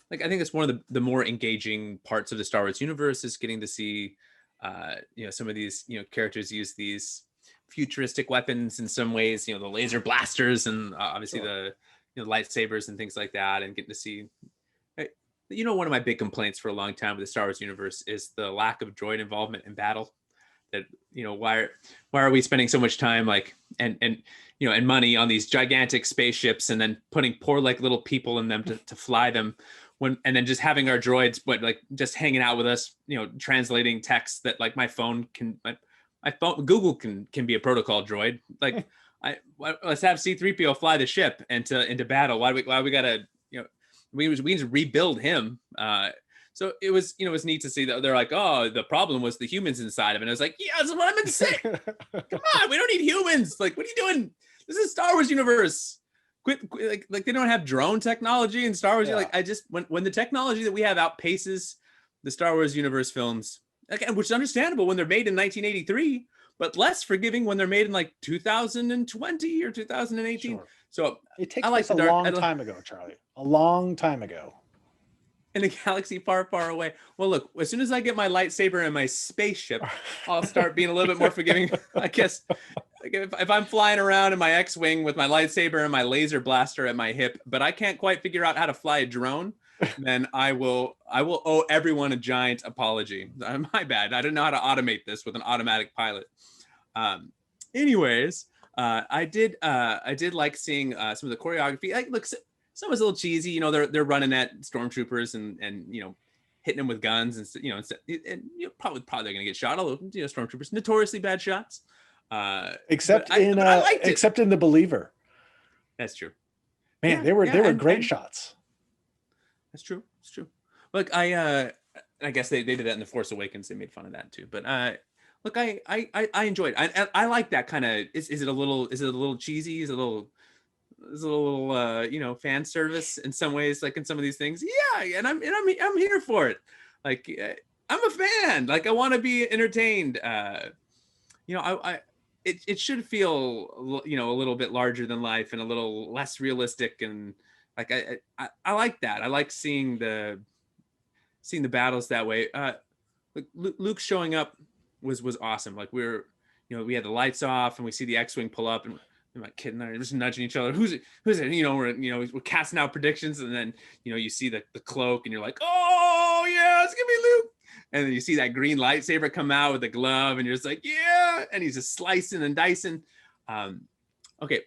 I think it's one of the more engaging parts of the Star Wars universe is getting to see some of these characters use these futuristic weapons in some ways, the laser blasters, and obviously the lightsabers and things like that, and getting to see. One of my big complaints for a long time with the Star Wars universe is the lack of droid involvement in battle. That why are we spending so much time and money on these gigantic spaceships and then putting poor little people in them to fly them, and then just having our droids just hanging out with us, translating text that my phone can, my phone, Google can be a protocol droid. Let's have C-3PO fly the ship into battle. Why we gotta we need to rebuild him. So it was neat to see that they're like, oh, the problem was the humans inside of it. And I was like, yeah, that's what I meant to say. Come on, we don't need humans. What are you doing? This is Star Wars universe. Quit they don't have drone technology in Star Wars. Yeah. When the technology that we have outpaces the Star Wars universe films, again, which is understandable when they're made in 1983, but less forgiving when they're made in 2020 or 2018. Sure. So it takes place a long time ago, Charlie. A long time ago. In a galaxy far, far away. Well, look, as soon as I get my lightsaber and my spaceship, I'll start being a little bit more forgiving. I guess if I'm flying around in my X-Wing with my lightsaber and my laser blaster at my hip, but I can't quite figure out how to fly a drone, then I will owe everyone a giant apology. My bad. I didn't know how to automate this with an automatic pilot. Anyways, I did like seeing some of the choreography. Look, some was a little cheesy. They're running at stormtroopers and hitting them with guns and probably they're gonna get shot. Although stormtroopers notoriously bad shots. Except in The Believer. That's true. Man, they were great shots. That's true. It's true. Look, I guess they did that in The Force Awakens. They made fun of that too. But look, I enjoyed it. I like that kind of. Is it a little cheesy? Is it a little fan service in some ways, in some of these things? Yeah, and I'm here for it. I'm a fan. I want to be entertained. It should feel a little bit larger than life and a little less realistic, and I like that. I like seeing the battles that way. Luke showing up was awesome. We had the lights off and we see the X-Wing pull up, and I'm not kidding. They're just nudging each other. Who's it? We're casting out predictions, and then you see the cloak, and you're like, oh yeah, it's gonna be Luke. And then you see that green lightsaber come out with the glove, and you're just like, yeah. And he's just slicing and dicing. Okay,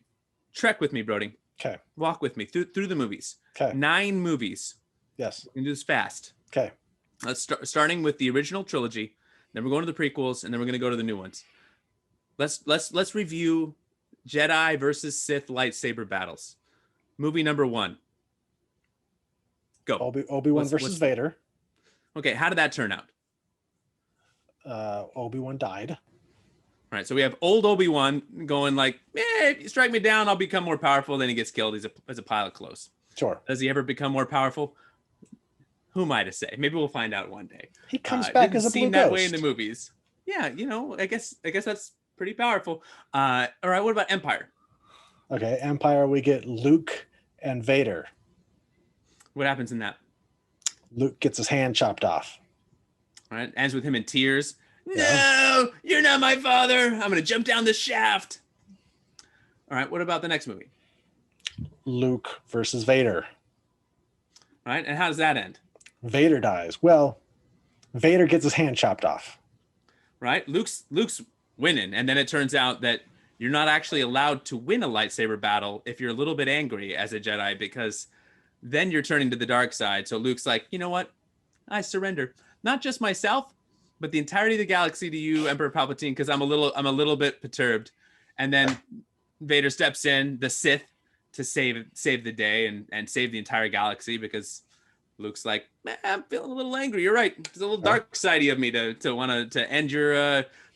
trek with me, Brody. Okay. Walk with me through the movies. Okay. 9 movies. Yes. We can do this fast. Okay. Let's starting with the original trilogy. Then we're going to the prequels, and then we're going to go to the new ones. Let's review Jedi versus Sith lightsaber battles. Movie number 1. Go. Obi-Wan versus Vader. Okay, how did that turn out? Obi-Wan died. All right, so we have old Obi-Wan going if you strike me down, I'll become more powerful. Then he gets killed. He's a pile of clothes. Sure. Does he ever become more powerful? Who am I to say? Maybe we'll find out one day. He comes back as a blue ghost. That way in the movies. Yeah, I guess that's pretty powerful. All right, what about Empire? Okay, Empire, we get Luke and Vader. What happens in that? Luke gets his hand chopped off. All right, ends with him in tears. Yeah. No, you're not my father. I'm going to jump down the shaft. All right, what about the next movie? Luke versus Vader. All right, and how does that end? Vader dies. Well, Vader gets his hand chopped off. Right, Luke's winning, and then it turns out that you're not actually allowed to win a lightsaber battle if you're a little bit angry as a Jedi, because then you're turning to the dark side. So Luke's like, you know what? I surrender. Not just myself, but the entirety of the galaxy to you, Emperor Palpatine, because I'm a little bit perturbed. And then Vader steps in, the Sith, to save the day and save the entire galaxy, because Luke's like, I'm feeling a little angry. You're right. There's a little dark sidey of me to want to end your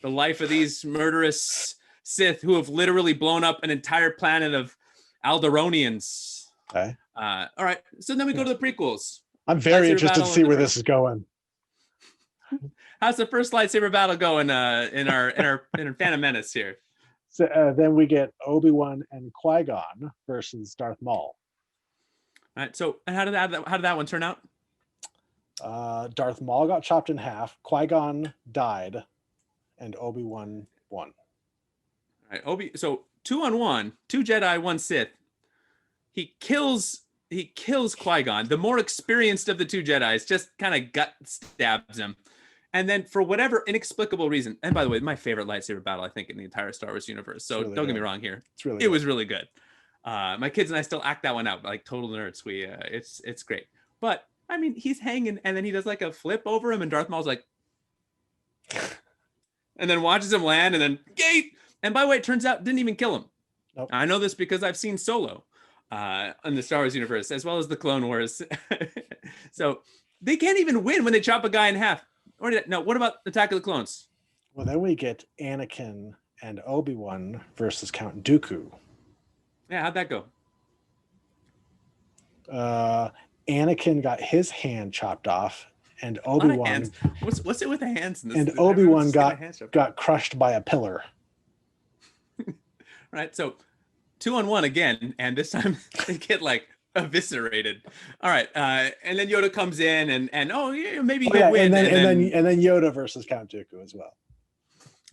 the life of these murderous Sith who have literally blown up an entire planet of Alderonians. Okay. All right. So then we go to the prequels. I'm very interested to see where this is going. How's the first lightsaber battle going in our Phantom Menace here? So then we get Obi-Wan and Qui-Gon versus Darth Maul. All right. So and how did that one turn out? Darth Maul got chopped in half. Qui-Gon died, and Obi-Wan won. All right. So 2-on-1, 2 Jedi, 1 Sith. he kills Qui-Gon, the more experienced of the two Jedis, just kind of gut stabs him. And then for whatever inexplicable reason, and by the way, my favorite lightsaber battle, I think, in the entire Star Wars universe. So don't get me wrong here. It was really good. My kids and I still act that one out like total nerds. It's great. But I mean, he's hanging and then he does like a flip over him and Darth Maul's like, and then watches him land and then gate. And by the way, it turns out didn't even kill him. Nope. I know this because I've seen Solo in the Star Wars universe, as well as the Clone Wars. So they can't even win when they chop a guy in half. No, what about Attack of the Clones? Well, then we get Anakin and Obi-Wan versus Count Dooku. Yeah, how'd that go? Anakin got his hand chopped off, and Obi-Wan. What's it with the hands? And Obi-Wan got crushed by a pillar. Right, so 2-on-1 again, and this time they get like eviscerated. All right, and then Yoda comes in, and maybe he'll win. And then Yoda versus Count Dooku as well.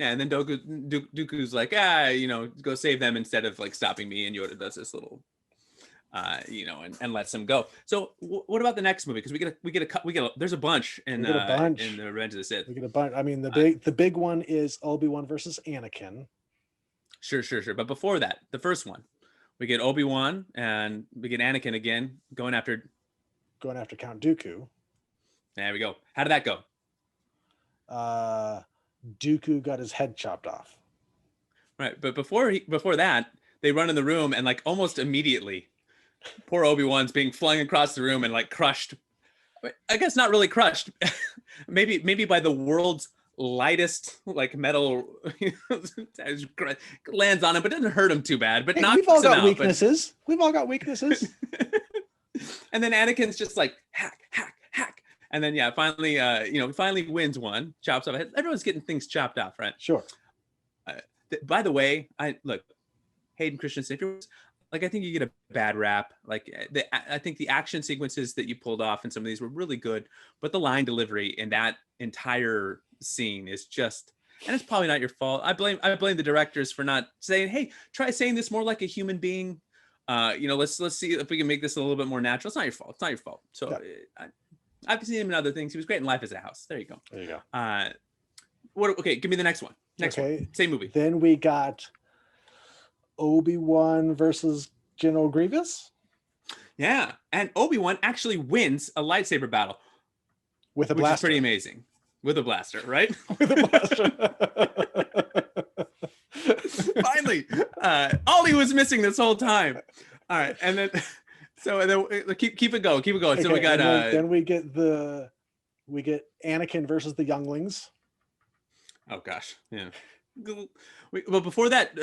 Yeah, and then Dooku's like, go save them instead of like stopping me, and Yoda does this little, and lets him go. So what about the next movie? Because there's a bunch in the Revenge of the Sith. We get a bunch. I mean, the big one is Obi-Wan versus Anakin. Sure. But before that, the first one, we get Obi-Wan and we get Anakin again going after Count Dooku. There we go. How did that go? Dooku got his head chopped off. Right, but before that, they run in the room and like almost immediately, poor Obi-Wan's being flung across the room and like crushed. I guess not really crushed. maybe by the world's lightest like metal lands on him, but doesn't hurt him too bad. But we've all got weaknesses. We've all got weaknesses. And then Anakin's just like hack. And then finally, finally wins one, chops off. Everyone's getting things chopped off, right? Sure. By the way, Hayden Christensen, I think you get a bad rap. I think the action sequences that you pulled off in some of these were really good, but the line delivery in that entire scene is just, and it's probably not your fault. I blame the directors for not saying, hey, try saying this more like a human being. Let's see if we can make this a little bit more natural. It's not your fault. So yeah. I've seen him in other things. He was great in Life as a House. There you go. Okay, give me the next one. Next one. Same movie. Then we got Obi-Wan versus General Grievous. Yeah, and Obi-Wan actually wins a lightsaber battle with a blaster. Which is pretty amazing. With a blaster, right? With a blaster. Finally, all he was missing this whole time. All right, and then keep it going. Okay, so we got then we get Anakin versus the younglings. Oh gosh, yeah. Well, before that,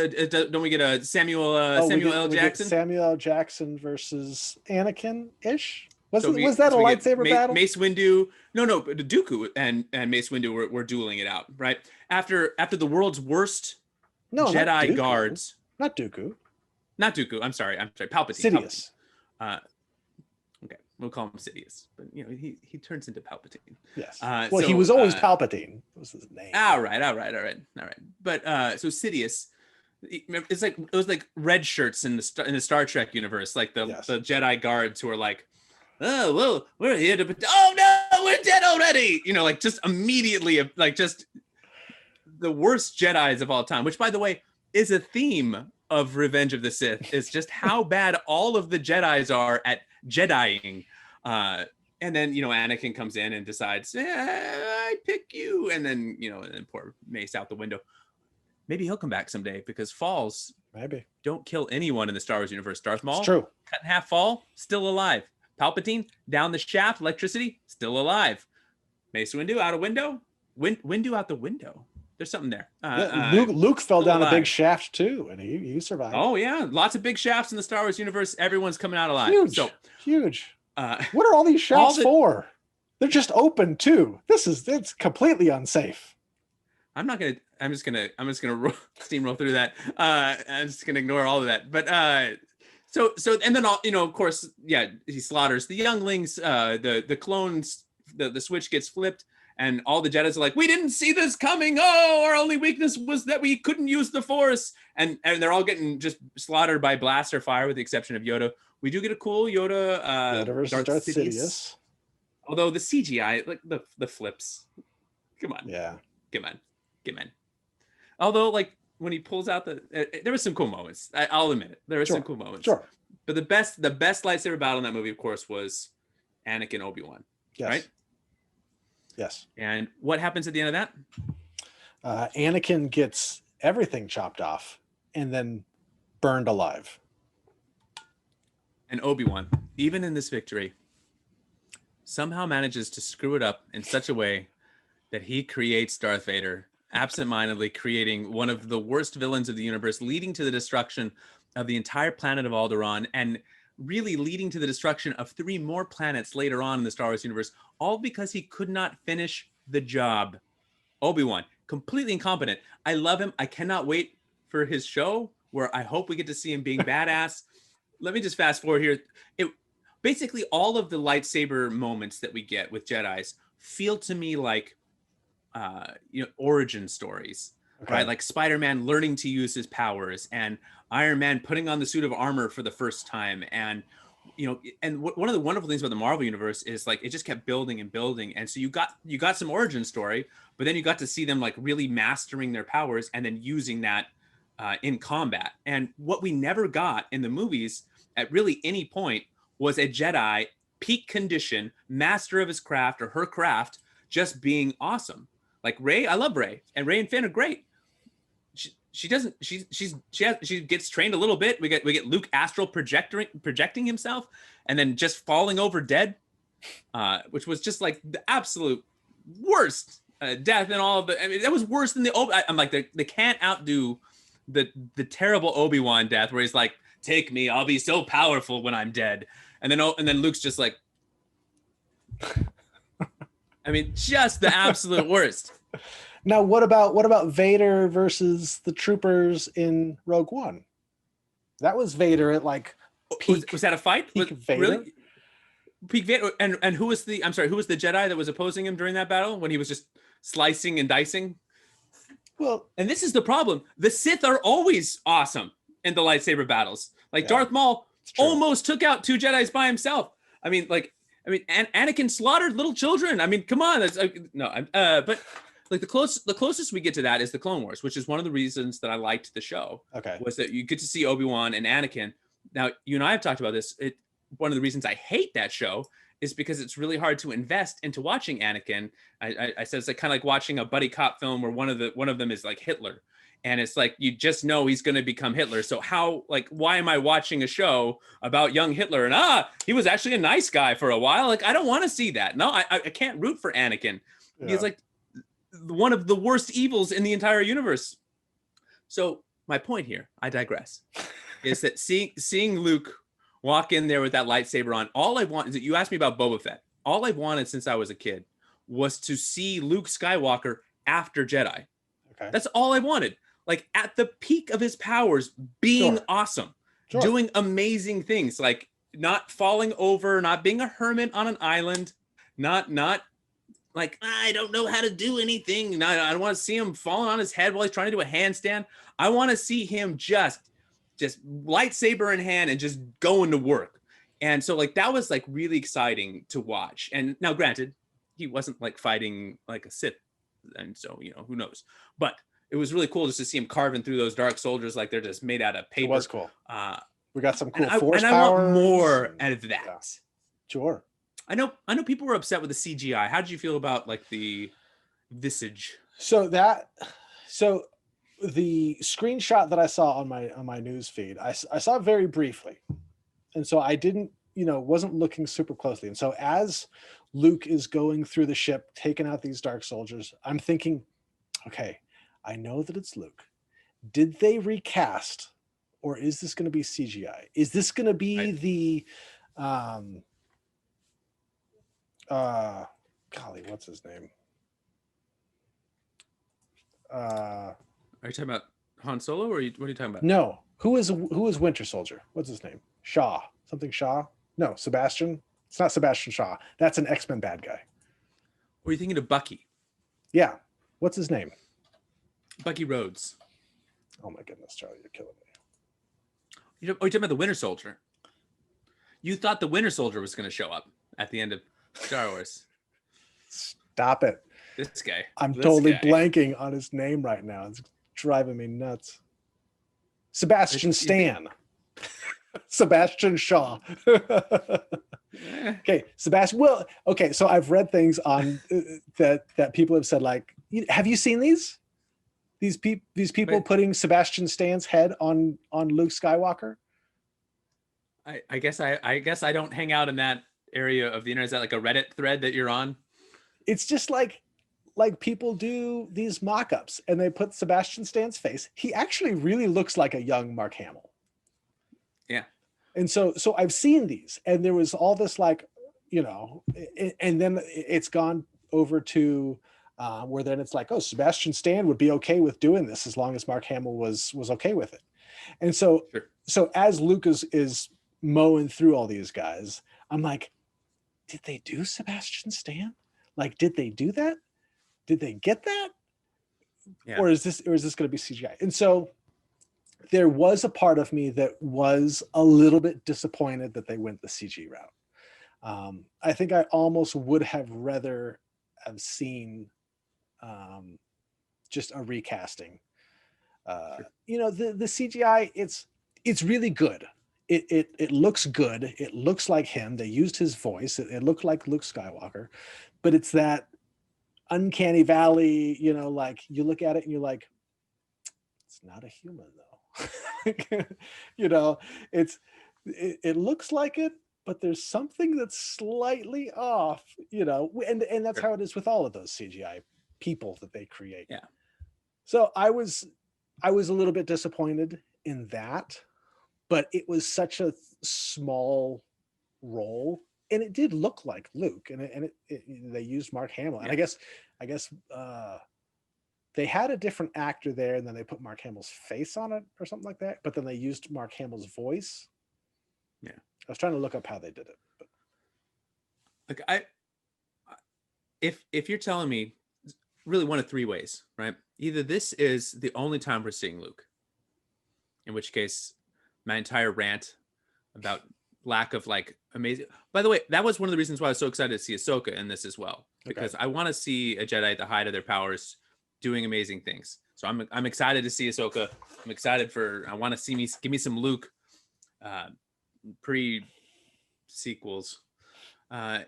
don't we get Samuel L. Jackson? Samuel L. Jackson versus Anakin ish. Was that a lightsaber battle? Mace Windu. No, Dooku and Mace Windu were dueling it out, right? After the world's worst Jedi guards. Not Dooku. Not Dooku. I'm sorry. Palpatine. Sidious. Okay, we'll call him Sidious, but he turns into Palpatine. Yes. He was always Palpatine. Was his name? All right. But so Sidious, it was like red shirts in the Star Trek universe, like the Jedi guards who are like, oh well, we're here to. Oh no, we're dead already. Like just immediately, like just the worst Jedis of all time. Which, by the way, is a theme of Revenge of the Sith. Is just how bad all of the Jedis are at Jediing. And then Anakin comes in and decides, I pick you, and then and then poor Mace out the window. Maybe he'll come back someday because falls don't kill anyone in the Star Wars universe. Darth Maul, it's true. Cut in half fall, still alive. Palpatine down the shaft, electricity, still alive. Mace Windu out a window, Windu out the window. There's something there. Luke fell down a big shaft too, and he survived. Oh yeah, lots of big shafts in the Star Wars universe. Everyone's coming out alive. Huge. What are all these shafts for? They're just open too. It's completely unsafe. I'm just gonna steamroll through that. I'm just gonna ignore all of that. But so and then of course, he slaughters the younglings. The clones. The switch gets flipped. And all the Jedis are like, we didn't see this coming. Oh, our only weakness was that we couldn't use the Force. And they're all getting just slaughtered by blaster fire, with the exception of Yoda, We do get a cool Yoda, Yoda versus Darth Sidious. Although the CGI, like the flips, come on, yeah, come on. Although, like when he pulls out there was some cool moments. I'll admit it. There were some cool moments. Sure. But the best lightsaber battle in that movie, of course, was Anakin Obi-Wan. Yes. Right. Yes. And what happens at the end of that? Anakin gets everything chopped off and then burned alive. And Obi-Wan, even in this victory, somehow manages to screw it up in such a way that he creates Darth Vader, absentmindedly creating one of the worst villains of the universe, leading to the destruction of the entire planet of Alderaan, and really leading to the destruction of 3 more planets later on in the Star Wars universe, all because he could not finish the job. Obi-Wan, completely incompetent. I love him. I cannot wait for his show, where I hope we get to see him being badass. Let me just fast forward here. Basically, all of the lightsaber moments that we get with Jedis feel to me like, origin stories, right? Like Spider-Man learning to use his powers, and Iron Man putting on the suit of armor for the first time. And, one of the wonderful things about the Marvel universe is like, it just kept building and building. And so you got some origin story, but then you got to see them like really mastering their powers and then using that in combat. And what we never got in the movies at really any point was a Jedi peak condition, master of his craft or her craft, just being awesome. Like Rey, I love Rey, and Rey and Finn are great. She gets trained a little bit. We get Luke astral projecting himself, and then just falling over dead, which was just like the absolute worst death in all of the. I mean, that was worse than I'm like, they can't outdo the terrible Obi-Wan death, where he's like, "Take me, I'll be so powerful when I'm dead," and then Luke's just like. I mean, just the absolute worst. Now, what about Vader versus the troopers in Rogue One? That was Vader at like peak. Was that a fight? Peak Vader? Really? Peak Vader. And who was the Jedi that was opposing him during that battle when he was just slicing and dicing? Well, and this is the problem. The Sith are always awesome in the lightsaber battles. Like Darth Maul almost took out 2 Jedis by himself. I mean, Anakin slaughtered little children. I mean, come on. But like the closest we get to that is the Clone Wars, which is one of the reasons that I liked the show. Okay. Was that you get to see Obi-Wan and Anakin. Now, you and I have talked about this. One of the reasons I hate that show is because it's really hard to invest into watching Anakin. I said it's like kind of like watching a buddy cop film where one of them is like Hitler. And it's like, you just know he's going to become Hitler. So why am I watching a show about young Hitler? And he was actually a nice guy for a while. Like, I don't want to see that. No, I can't root for Anakin. Yeah. He's like one of the worst evils in the entire universe. So my point here, I digress, is that seeing Luke walk in there with that lightsaber on, all I want is that you asked me about Boba Fett. All I've wanted since I was a kid was to see Luke Skywalker after Jedi. Okay. That's all I wanted. Like at the peak of his powers, being awesome, doing amazing things, like not falling over, not being a hermit on an island, not like, I don't know how to do anything. I don't want to see him falling on his head while he's trying to do a handstand. I want to see him just lightsaber in hand and just going to work. And so like, that was like really exciting to watch. And now granted, he wasn't like fighting like a Sith. And so, who knows, but it was really cool just to see him carving through those dark soldiers like they're just made out of paper. It was cool. We got some cool force powers. And I want more out of that. Yeah. Sure. I know people were upset with the CGI. How did you feel about like the visage? So the screenshot that I saw on my news feed, I saw it very briefly. And so I didn't, wasn't looking super closely. And so as Luke is going through the ship, taking out these dark soldiers, I'm thinking, okay, I know that it's Luke. Did they recast, or is this going to be CGI? Is this going to be the, golly, what's his name? Are you talking about Han Solo, or what are you talking about? No, who is Winter Soldier? What's his name? Shaw, something Shaw? No, Sebastian. It's not Sebastian Shaw. That's an X-Men bad guy. Were you thinking of Bucky? Yeah. What's his name? Bucky Rhodes. Oh my goodness, Charlie, you're killing me. Are you talking about the Winter Soldier? You thought the Winter Soldier was going to show up at the end of Star Wars. Stop it. This guy. I'm totally blanking on his name right now. It's driving me nuts. Sebastian Stan. Sebastian Shaw. Okay, Sebastian. Well, okay, so I've read things on that people have said, like, have you seen these people putting Sebastian Stan's head on Luke Skywalker? I guess I don't hang out in that area of the internet. Is that like a Reddit thread that you're on? It's just like people do these mock-ups and they put Sebastian Stan's face. He actually really looks like a young Mark Hamill. Yeah. And so I've seen these, and there was all this, like, you know, and then it's gone over to where then it's like, oh, Sebastian Stan would be okay with doing this as long as Mark Hamill was okay with it. And so, so as Luke is mowing through all these guys, I'm like, did they do Sebastian Stan? Like, did they do that? Did they get that? Yeah. Or is this going to be CGI? And so there was a part of me that was a little bit disappointed that they went the CG route. I think I almost would have rather have seen just a recasting. You know, the CGI, it's really good. It looks good. It looks like him. They used his voice. It looked like Luke Skywalker, but it's that uncanny valley, you know, like you look at it and you're like, it's not a human though. You know, it looks like it, but there's something that's slightly off, you know, and that's how it is with all of those CGI people that they create. Yeah. So I was a little bit disappointed in that, but it was such a small role, and it did look like Luke, and they used Mark Hamill, and I guess they had a different actor there, and then they put Mark Hamill's face on it or something like that, but then they used Mark Hamill's voice. Yeah. I was trying to look up how they did it. But. Like if you're telling me really one of three ways, right? Either this is the only time we're seeing Luke, in which case my entire rant about lack of like amazing. By the way, that was one of the reasons why I was so excited to see Ahsoka in this as well, because I want to see a Jedi at the height of their powers doing amazing things. So I'm excited to see Ahsoka. I'm excited I want to see give me some Luke pre sequels. But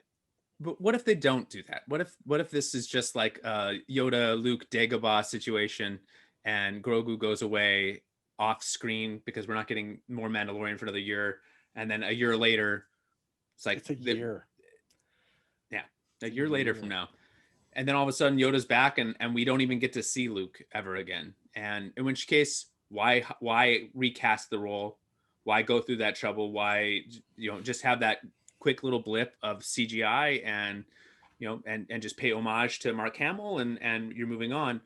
what if they don't do that? What if this is just like a Yoda Luke Dagobah situation, and Grogu goes away off screen because we're not getting more Mandalorian for another year, and then a year later, it's like a year. Yeah, a year later from now, and then all of a sudden Yoda's back, and we don't even get to see Luke ever again. And in which case, why recast the role? Why go through that trouble? Why, you know, just have that quick little blip of CGI and, you know, and just pay homage to Mark Hamill, and you're moving on.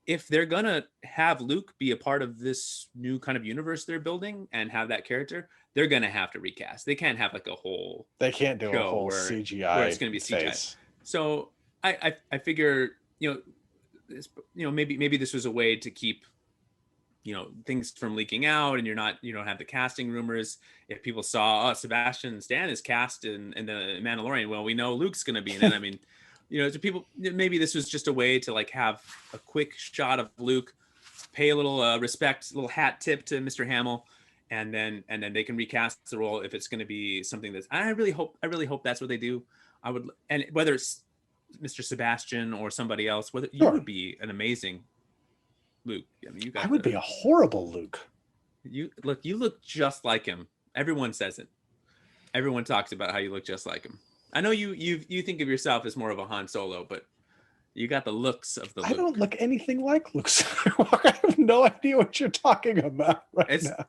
If they're gonna have Luke be a part of this new kind of universe they're building and have that character, they're gonna have to recast. They can't have like a whole. They can't do a whole CGI where it's gonna be CGI. Face. So I figure, you know, maybe this was a way to keep, you know, things from leaking out, and you don't have the casting rumors. If people saw, oh, Sebastian Stan is cast in the Mandalorian, well, we know Luke's going to be in it. I mean, you know, to people, maybe this was just a way to like have a quick shot of Luke, pay a little respect, a little hat tip to Mr. Hamill, and then they can recast the role if it's going to be something that's. I really hope that's what they do. I would, and whether it's Mr. Sebastian or somebody else, whether you would be an amazing Luke. I mean, I would be a horrible Luke. You look just like him. Everyone says it. Everyone talks about how you look just like him. I know you think of yourself as more of a Han Solo, but you got the looks of the Luke. I don't look anything like Luke Skywalker. I have no idea what you're talking about now.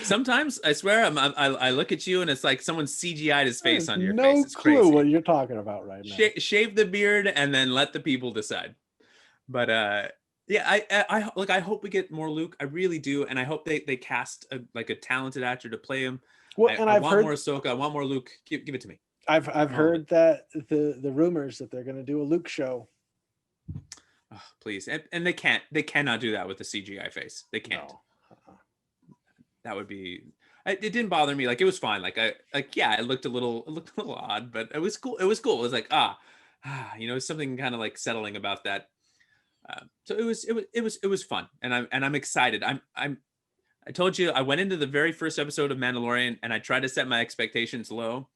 Sometimes I swear I look at you and it's like someone CGI'd his face on your face. No It's clue crazy. what you're talking about right now. Shave the beard and then let the people decide. But yeah, I hope we get more Luke. I really do, and I hope they cast a talented actor to play him. Well, I want more Ahsoka. I want more Luke. Give it to me. I've heard that the rumors that they're going to do a Luke show. Oh, please, and they cannot do that with the CGI face. They can't. No. That would be. it didn't bother me. Like it was fine. Yeah, it looked a little odd, but it was cool. It was cool. It was like something kind of like settling about that. So it was fun, and I'm excited. I told you I went into the very first episode of Mandalorian, and I tried to set my expectations low,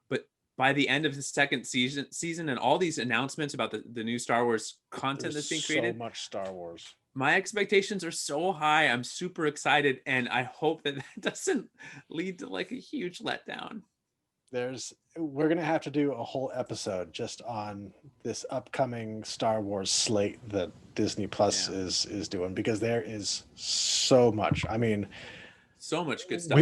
but by the end of the second season and all these announcements about the new Star Wars content that's being created, so much Star Wars. My expectations are so high. I'm super excited, and I hope that doesn't lead to like a huge letdown. We're gonna have to do a whole episode just on this upcoming Star Wars slate that Disney Plus is doing, because there is so much. I mean, so much good stuff.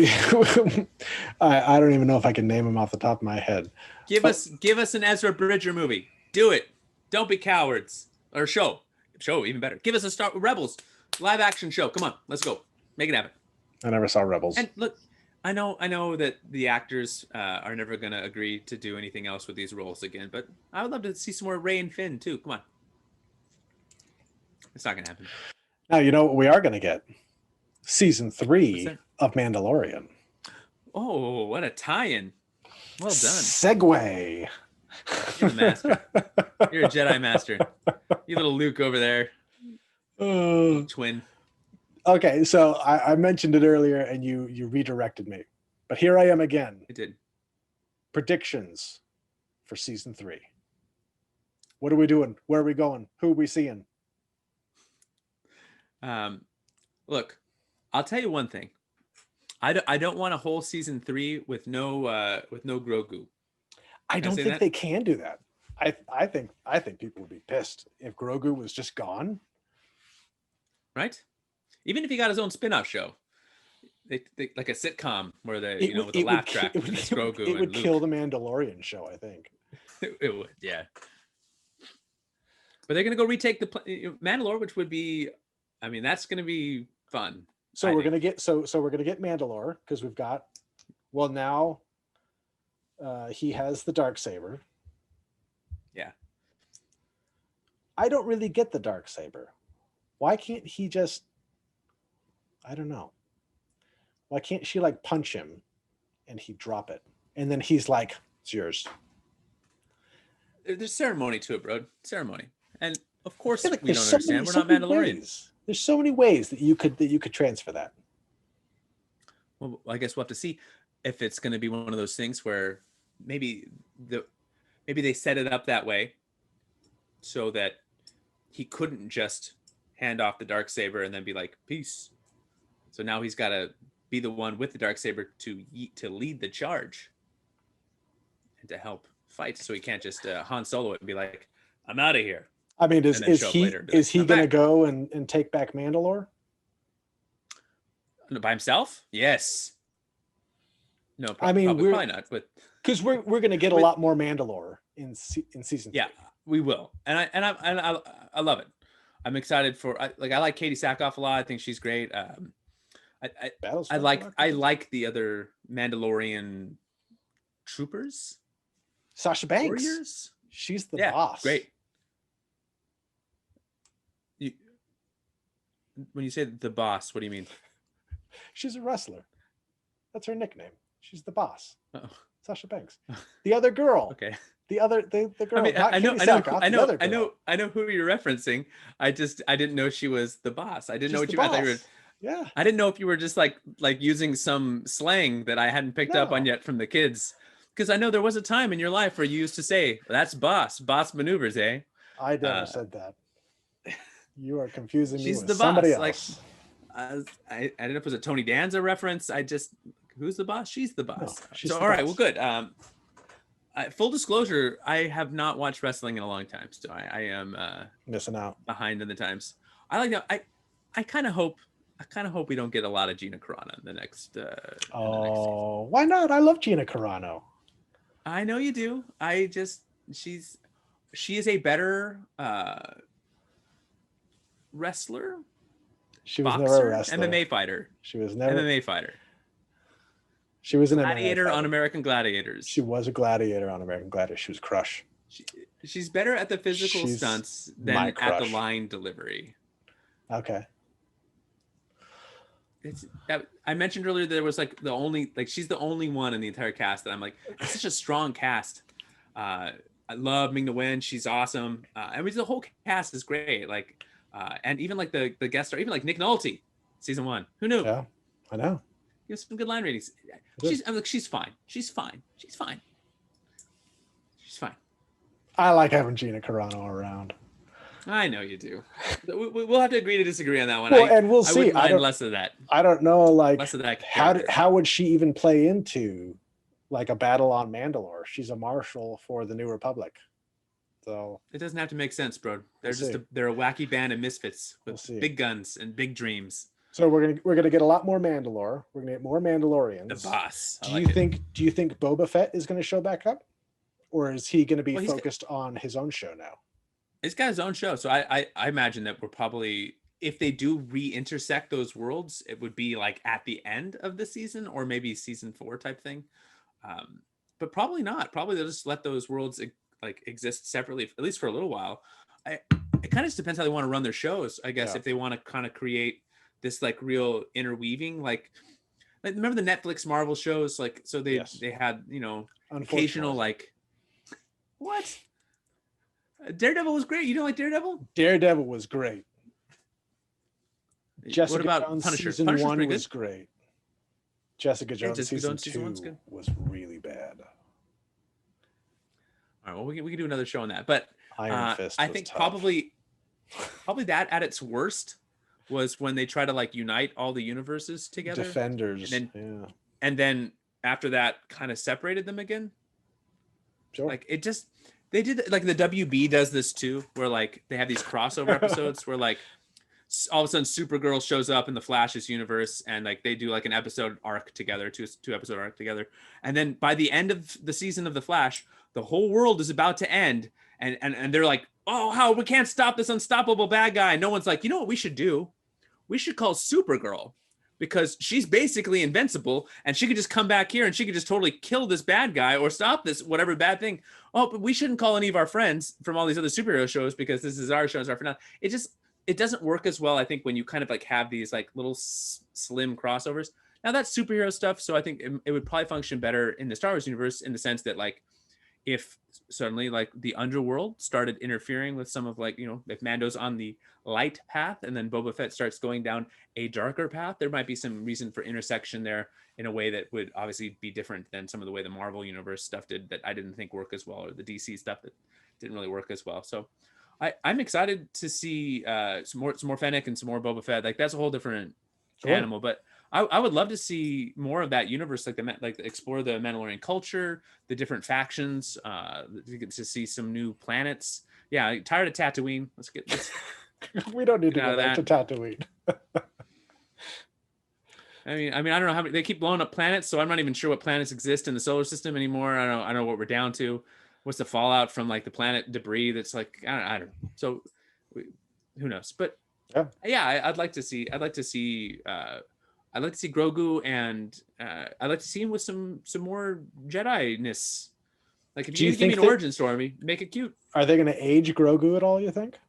I don't even know if I can name them off the top of my head. Give us an Ezra Bridger movie. Do it. Don't be cowards. Or show even better. Give us a Star Rebels live action show. Come on, let's go. Make it happen. I never saw Rebels. And look, I know that the actors are never going to agree to do anything else with these roles again, but I would love to see some more Rey and Finn too. Come on. It's not going to happen. Now, you know what we are going to get? Season 3 of Mandalorian. Oh, what a tie-in. Well done. Segue. You're the master. You're a Jedi master. You little Luke over there. Twin. Okay, so I mentioned it earlier and you redirected me. But here I am again. I did. Predictions for season 3. What are we doing? Where are we going? Who are we seeing? Look, I'll tell you one thing. I don't want a whole season 3 with no Grogu. I don't think they can do that. I think people would be pissed if Grogu was just gone. Right? Even if he got his own spin-off show. They like a sitcom where with the laugh track and it's Grogu. It would kill the Mandalorian show, I think. It would, yeah. But they're gonna go retake the Mandalore, which would be, I mean, that's gonna be fun. So we're gonna get Mandalore, because we've got, well, now he has the Darksaber. Yeah. I don't really get the Darksaber. Why can't he just, I don't know. Why can't she like punch him and he drop it? And then he's like, it's yours. There's ceremony to it, bro. Ceremony. And of course like we don't understand. We're not Mandalorians. There's so many ways that you could transfer that. Well, I guess we'll have to see if it's going to be one of those things where maybe they set it up that way so that he couldn't just hand off the Darksaber and then be like, peace. So now he's got to be the one with the Darksaber to lead the charge and to help fight. So he can't just Han Solo it and be like, I'm out of here. I mean, is he going to go and take back Mandalore? By himself? Yes. No, I mean, probably not. But because we're going to get a lot more Mandalore in season 3. Yeah, we will, and I love it. I'm excited for. I like Katie Sackhoff a lot. I think she's great. I like the other Mandalorian troopers. Sasha Banks. Warriors? She's the boss. Great. When you say the boss, what do you mean? She's a wrestler. That's her nickname. She's the boss. Oh. Sasha Banks. The other girl. Okay. The girl. I mean, I know who you're referencing. I didn't know she was the boss. I didn't know what you meant. I thought you were, yeah. I didn't know if you were just like using some slang that I hadn't picked up on yet from the kids. Because I know there was a time in your life where you used to say, "That's boss maneuvers, eh?" I never said that. You are confusing me with the somebody boss. else. I don't know if it was a Tony Danza reference. Who's the boss? She's the boss. No, all right, well, good. Full disclosure, I have not watched wrestling in a long time, so I am missing out, behind in the times. I kind of hope we don't get a lot of Gina Carano in the next. Why not? I love Gina Carano. I know you do. She is a better wrestler. She was never a wrestler. MMA fighter. She was never MMA fighter. She was an gladiator on American Gladiators. She was a gladiator on American Gladiators. She was Crush. She's better at the physical stunts than at the line delivery. Okay. it's that I mentioned earlier there was like the only like she's the only one in the entire cast that I'm like it's such a strong cast. I love Ming Na Wen. She's awesome. I mean the whole cast is great. Like and even like the guest star, even like Nick Nolte, season 1. Who knew? Yeah, I know. He has some good line readings. I'm like she's fine. She's fine. She's fine. She's fine. I like having Gina Carano around. I know you do. We'll have to agree to disagree on that one. Well, and we'll see. I wouldn't mind less of that. I don't know, like Less of that. how would she even play into like a battle on Mandalore? She's a marshal for the New Republic, so it doesn't have to make sense, bro. They're a wacky band of misfits with big guns and big dreams. So we're gonna get a lot more Mandalore. We're gonna get more Mandalorians. The boss. Do you think Boba Fett is gonna show back up, or is he gonna be focused on his own show now? He's got his own show, so I imagine that we're probably, if they do re-intersect those worlds, it would be like at the end of the season or maybe season 4 type thing. But probably not. Probably they'll just let those worlds like exist separately, at least for a little while. It kind of just depends how they want to run their shows, I guess. If they want to kind of create this like real interweaving, like remember the Netflix Marvel shows, like so they had occasional like what. Daredevil was great. You don't like Daredevil? Daredevil was great. Jessica what about Jones Punisher? season Punisher's 1 was great. Jessica Jones, Jessica season 2 was really bad. All right, well, we can do another show on that. But Iron Fist I think tough. probably that at its worst was when they try to like unite all the universes together. Defenders. And then after that kind of separated them again. Sure. Like it just, they did like the WB does this too, where like they have these crossover episodes where like all of a sudden Supergirl shows up in the Flash's universe and like they do like an episode arc together, two episode arc together. And then by the end of the season of the Flash, the whole world is about to end. And they're like, oh, how we can't stop this unstoppable bad guy. And no one's like, you know what we should do? We should call Supergirl because she's basically invincible and she could just come back here and she could just totally kill this bad guy or stop this whatever bad thing. Oh, but we shouldn't call any of our friends from all these other superhero shows because this is our show, it's our finale. It doesn't work as well, I think, when you kind of like have these like little slim crossovers. Now that's superhero stuff, so I think it would probably function better in the Star Wars universe in the sense that like if suddenly like the underworld started interfering with some of like, you know, if Mando's on the light path and then Boba Fett starts going down a darker path, there might be some reason for intersection there in a way that would obviously be different than some of the way the Marvel universe stuff did that I didn't think work as well, or the DC stuff that didn't really work as well. So I'm excited to see some more Fennec and some more Boba Fett. Like that's a whole different animal, but I would love to see more of that universe, like explore the Mandalorian culture, the different factions, to see some new planets. Yeah, tired of Tatooine. Let's we don't need to go back to Tatooine. I mean, I don't know how many, they keep blowing up planets, so I'm not even sure what planets exist in the solar system anymore. I don't know what we're down to. What's the fallout from like the planet debris? That's like I don't know. So who knows? But yeah, I'd like to see Grogu, and I'd like to see him with some more Jedi-ness. Like if you give me an origin story, make it cute. Are they going to age Grogu at all, you think?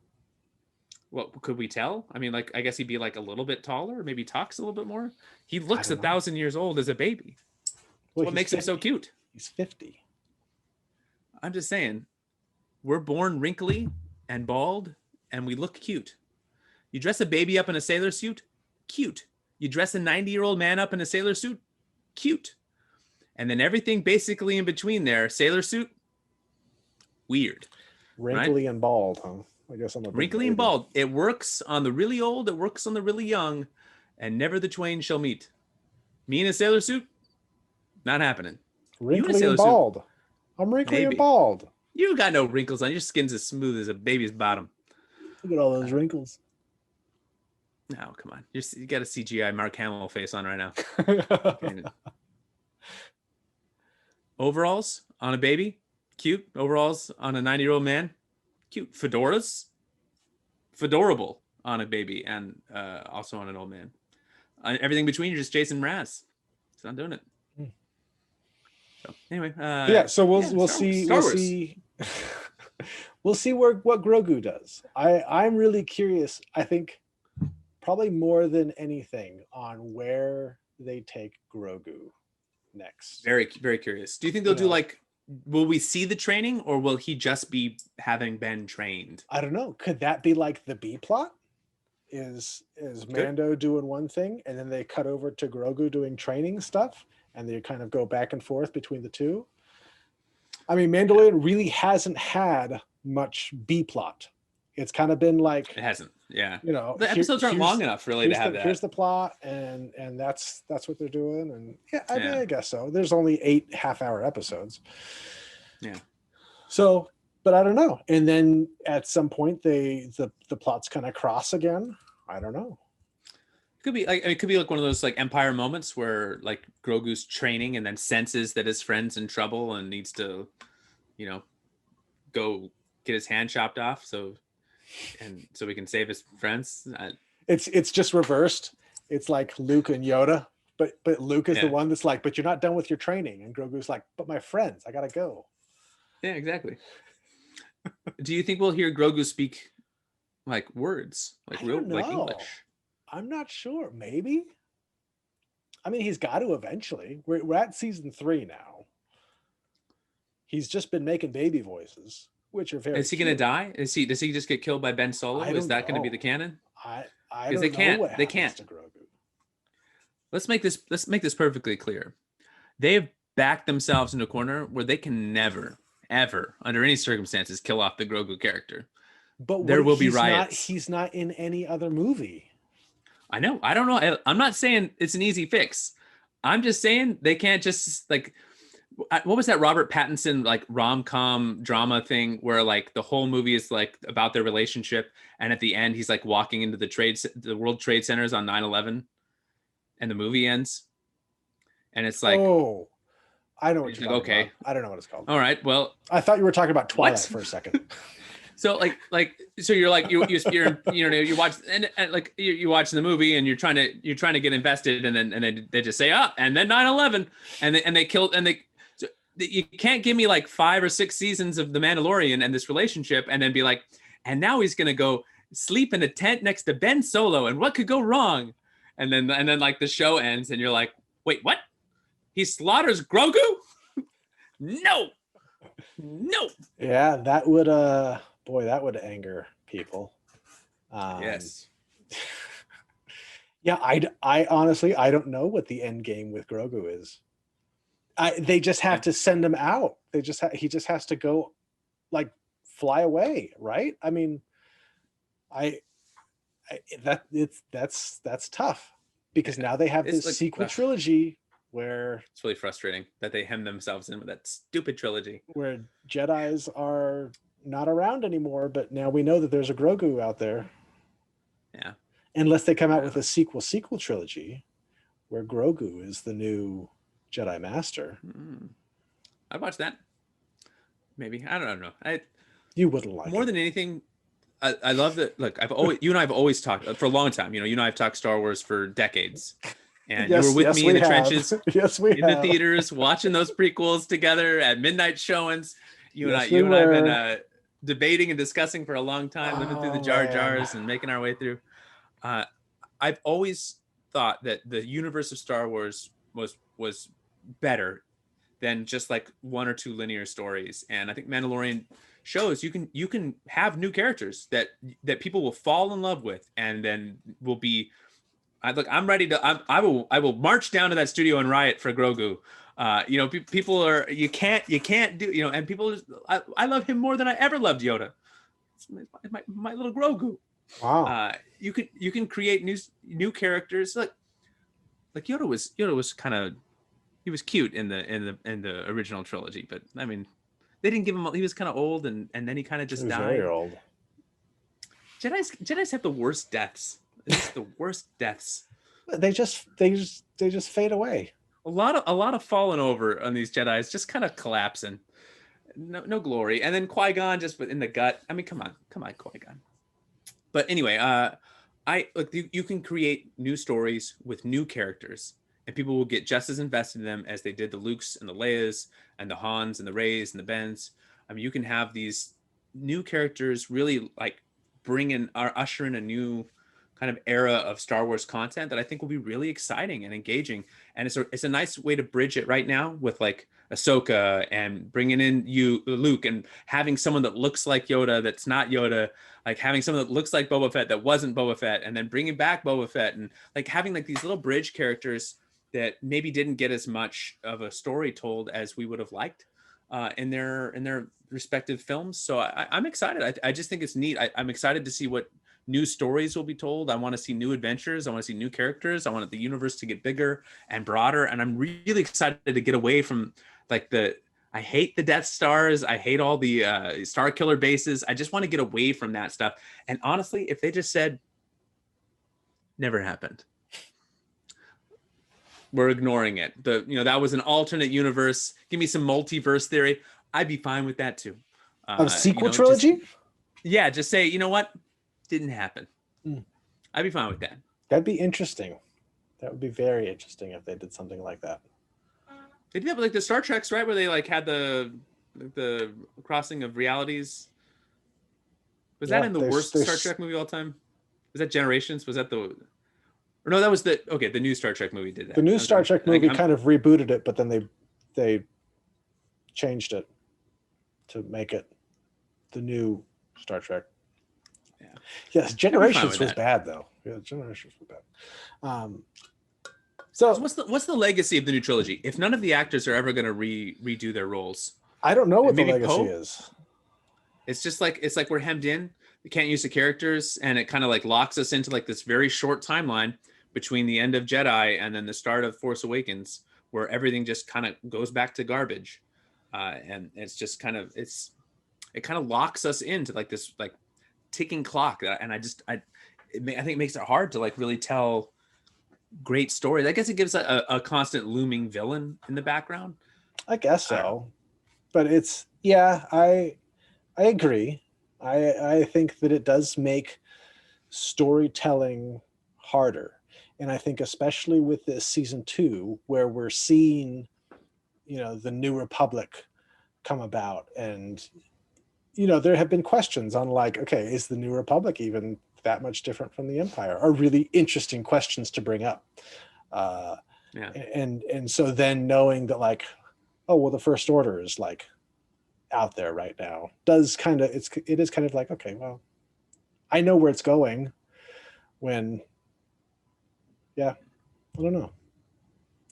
Well, could we tell? I mean, like I guess he'd be like a little bit taller, maybe talks a little bit more. He looks 1,000 years old as a baby. Well, what makes 50. Him so cute? He's 50. I'm just saying, we're born wrinkly and bald, and we look cute. You dress a baby up in a sailor suit, cute. You dress a 90-year-old man up in a sailor suit, cute. And then everything basically in between there, sailor suit, weird. Wrinkly and bald, huh? I guess I'm a wrinkly and bald. It works on the really old, it works on the really young, and never the twain shall meet. Me in a sailor suit, not happening. Wrinkly and bald. Suit, I'm wrinkly and bald. You got no wrinkles on your skin's as smooth as a baby's bottom. Look at all those wrinkles. No, come on. You got a CGI Mark Hamill face on right now. Overalls on a baby, cute. Overalls on a 90-year-old man, cute. Fedoras, fedorable on a baby, and also on an old man. Everything between, you're just Jason Mraz. It's not doing it. So anyway, so we'll see we'll see what Grogu does. I'm really curious. I think probably more than anything on where they take Grogu next. Very, very curious. Do you think they'll do like, will we see the training, or will he just be having been trained? I don't know. Could that be like the B plot? Is Mando doing one thing and then they cut over to Grogu doing training stuff and they kind of go back and forth between the two? I mean, Mandalorian really hasn't had much B plot. It's kind of been like, it hasn't. Yeah. You know, the episodes aren't long enough really to have that. Here's the plot, and that's what they're doing. And I mean, I guess so. There's only 8 half-hour episodes. Yeah. So, but I don't know. And then at some point, the plots kind of cross again. I don't know. It could be like one of those like Empire moments where like Grogu's training and then senses that his friend's in trouble and needs to, go get his hand chopped off so we can save his friends. It's just reversed. It's like Luke and Yoda, but Luke is the one that's like, but you're not done with your training, and Grogu's like, but my friends, I gotta go. Yeah, exactly. Do you think we'll hear Grogu speak like words, like real, like English? I'm not sure. Maybe. I mean, he's got to eventually. We're at season 3 now. He's just been making baby voices, which are very. Is he going to die? Does he just get killed by Ben Solo? Is that going to be the canon? I don't know what they can't. To Grogu. Let's make this perfectly clear. They've backed themselves into a corner where they can never, ever, under any circumstances, kill off the Grogu character. But there will be riots. He's not in any other movie. I know. I don't know. I'm not saying it's an easy fix. I'm just saying they can't just like, what was that Robert Pattinson like rom-com drama thing where like the whole movie is like about their relationship, and at the end he's like walking into the World Trade Centers on 9/11, and the movie ends, and it's like, oh, I know what you're talking okay. about. I don't know what it's called. All right. Well, I thought you were talking about Twilight for a second. So so you're like you watch and like you watch the movie and you're trying to get invested, and then they just say and then 9/11 and they killed so you can't give me like 5 or 6 seasons of The Mandalorian and this relationship and then be like, and now he's gonna go sleep in a tent next to Ben Solo and what could go wrong, and then like the show ends and you're like, wait, what? He slaughters Grogu? No. Yeah, that would boy, that would anger people. Yes. Yeah, I honestly, I don't know what the end game with Grogu is. They just have to send him out. He just has to go, like, fly away, right? I mean, that's tough because now they have this sequel trilogy where it's really frustrating that they hem themselves in with that stupid trilogy where Jedis are not around anymore, but now we know that there's a Grogu out there. Yeah. Unless they come out with a sequel trilogy where Grogu is the new Jedi Master. I'd watch that. Maybe. I don't know. You wouldn't like more it. than anything. I love that. Look, you and I have always talked for a long time. You and I have talked Star Wars for decades. And you were with me in the trenches, in the theaters, watching those prequels together at midnight showings. You and I have been debating and discussing for a long time, living through the Jar Jars and making our way through. I've always thought that the universe of Star Wars was better than just like 1 or 2 linear stories. And I think Mandalorian shows you can have new characters that people will fall in love with, and then will be. I'm ready to. I will march down to that studio and riot for Grogu. People are you can't do and people. I love him more than I ever loved Yoda. It's my little Grogu. Wow. You can create new characters like Yoda was kind of, he was cute in the original trilogy, but I mean they didn't give him. He was kind of old and then he kind of just died. Very old. Jedis have the worst deaths. It's the worst deaths. They just fade away. A lot of falling over on these Jedis, just kind of collapsing. No glory. And then Qui-Gon just in the gut. I mean, come on, Qui-Gon. But anyway, you can create new stories with new characters, and people will get just as invested in them as they did the Lukes and the Leias and the Hans and the Reys and the Bens. I mean, you can have these new characters really like usher in a new kind of era of Star Wars content that I think will be really exciting and engaging. And it's a nice way to bridge it right now with like Ahsoka and bringing in Luke and having someone that looks like Yoda that's not Yoda, like having someone that looks like Boba Fett that wasn't Boba Fett, and then bringing back Boba Fett, and like having like these little bridge characters that maybe didn't get as much of a story told as we would have liked in their respective films. So I'm excited. I just think it's neat. I'm excited to see what new stories will be told. I want to see new adventures. I want to see new characters. I want the universe to get bigger and broader. And I'm really excited to get away from like I hate the Death Stars. I hate all the Star Killer bases. I just want to get away from that stuff. And honestly, if they just said, never happened, we're ignoring it. That was an alternate universe. Give me some multiverse theory. I'd be fine with that too. A sequel trilogy? Just say, you know what? Didn't happen. I'd be fine with that. That'd be interesting. That would be very interesting if they did something like that. They did have like the Star Treks, right? Where they like had the crossing of realities. Was that in the worst Star Trek movie of all time? Was that Generations? Was that the... Or no, that was the new Star Trek movie did that. The new Star Trek movie kind of rebooted it, but then they changed it to make it the new Star Trek. Yeah. Yes, Generations was bad though. Yeah, Generations was bad. So what's the legacy of the new trilogy? If none of the actors are ever going to redo their roles, I don't know what the legacy is. It's just like we're hemmed in. We can't use the characters, and it kind of like locks us into like this very short timeline between the end of Jedi and then the start of Force Awakens, where everything just kind of goes back to garbage, and it's just kind of it kind of locks us into like this like ticking clock. And I think it makes it hard to like really tell great stories. I guess it gives a constant looming villain in the background. I guess so, but I agree. I think that it does make storytelling harder. And I think especially with this season 2, where we're seeing, the New Republic come about. And, there have been questions on like, okay, is the New Republic even that much different from the Empire? Are really interesting questions to bring up. And so then knowing that like, oh, well, the First Order is like out there right now it is kind of like, okay, well, I know where it's going when, I don't know.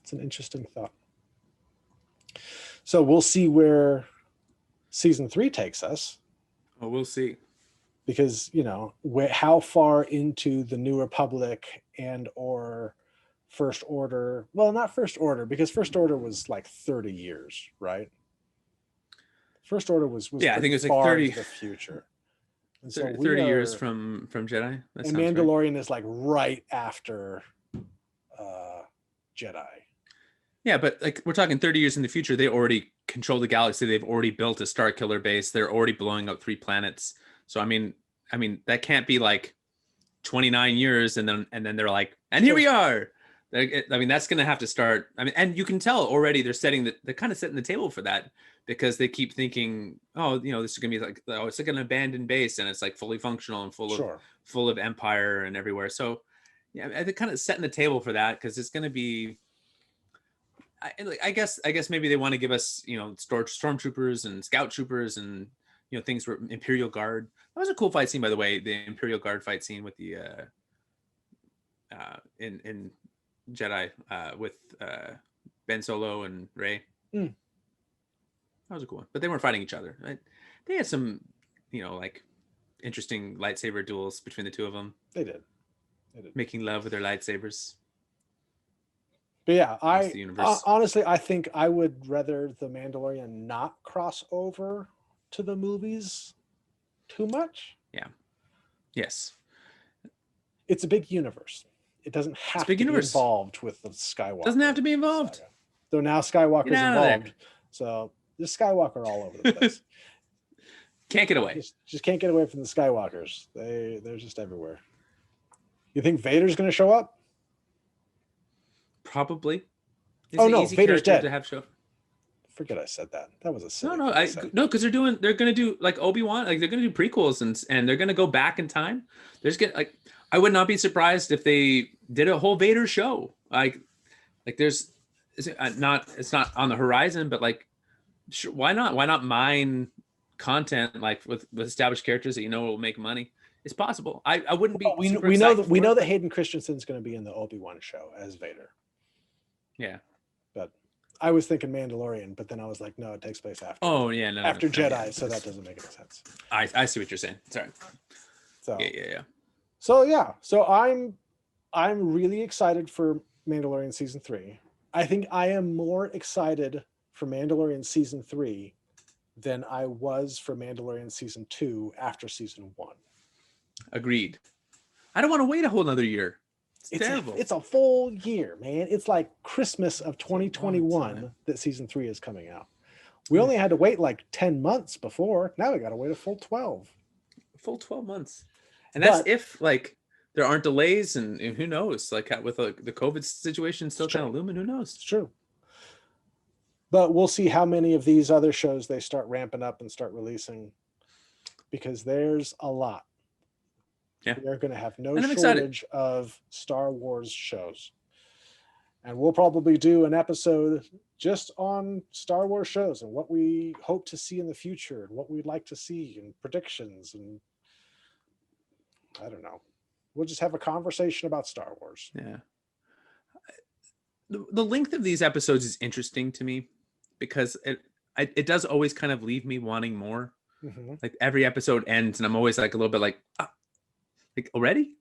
It's an interesting thought. So we'll see where season 3 takes us. Oh, we'll see. Because, how far into the New Republic and or First Order, well, not First Order, because First Order was like 30 years, right? First Order was I think it was like 30 into the future. And 30 years from Jedi. And Mandalorian is like right after Jedi. Yeah, but like we're talking 30 years in the future, they already control the galaxy. They've already built a Star Killer base. They're already blowing up 3 planets. So I mean that can't be like 29 years and then they're like, and here we are. That's going to have to start. And you can tell already they're kind of setting the table for that, because they keep thinking, oh, this is going to be like, oh, it's like an abandoned base and it's like fully functional and full of Empire and everywhere. So yeah, they're kind of setting the table for that, because it's going to be, I guess maybe they want to give us, stormtroopers and scout troopers and, things for Imperial Guard. That was a cool fight scene, by the way, the Imperial Guard fight scene with the, in Jedi with Ben Solo and Rey. That was a cool one, but they weren't fighting each other. Right? They had some, like interesting lightsaber duels between the two of them. They did. Making love with their lightsabers. But yeah, honestly, I think I would rather the Mandalorian not cross over to the movies too much. Yeah. Yes. It's a big universe. It doesn't have to be involved with the Skywalker. Doesn't have to be involved. Saga. Though now Skywalker's involved. So there's Skywalker all over the place. Can't get away. Just can't get away from the Skywalkers. They're just everywhere. You think Vader's going to show up? Probably. No, Vader's dead. To have show. Forget I said that. That was a silly no, because they're going to do like Obi-Wan, like they're going to do prequels and they're going to go back in time. There's I would not be surprised if they did a whole Vader show. Like there's it's not on the horizon, but like sure, why not? Why not mine content like with established characters that you know will make money? It's possible. I wouldn't be super we know excited that we for know it, that but Hayden Christensen's going to be in the Obi-Wan show as Vader. yeah. But I was thinking Mandalorian, but then I was like, no, it takes place after. Oh yeah, no, after Jedi, yeah. so that doesn't make any sense. I see what you're saying. Sorry. So Yeah. So I'm really excited for Mandalorian season 3. I think I am more excited for Mandalorian season 3 than I was for Mandalorian season 2 after season 1. Agreed. I don't want to wait a whole another year. It's terrible. It's a full year, man. It's like Christmas of 2021 that season 3 is coming out. We only had to wait like 10 months before. Now we got to wait a full 12. Full 12 months. And that's if like there aren't delays and who knows, like with the COVID situation still kind of looming, who knows? It's true. But we'll see how many of these other shows they start ramping up and start releasing, because there's a lot. Yeah. We're going to have no shortage of Star Wars shows. And we'll probably do an episode just on Star Wars shows and what we hope to see in the future and what we'd like to see and predictions. And I don't know. We'll just have a conversation about Star Wars. Yeah. The length of these episodes is interesting to me because it does always kind of leave me wanting more. Mm-hmm. Like every episode ends and I'm always like a little bit like already?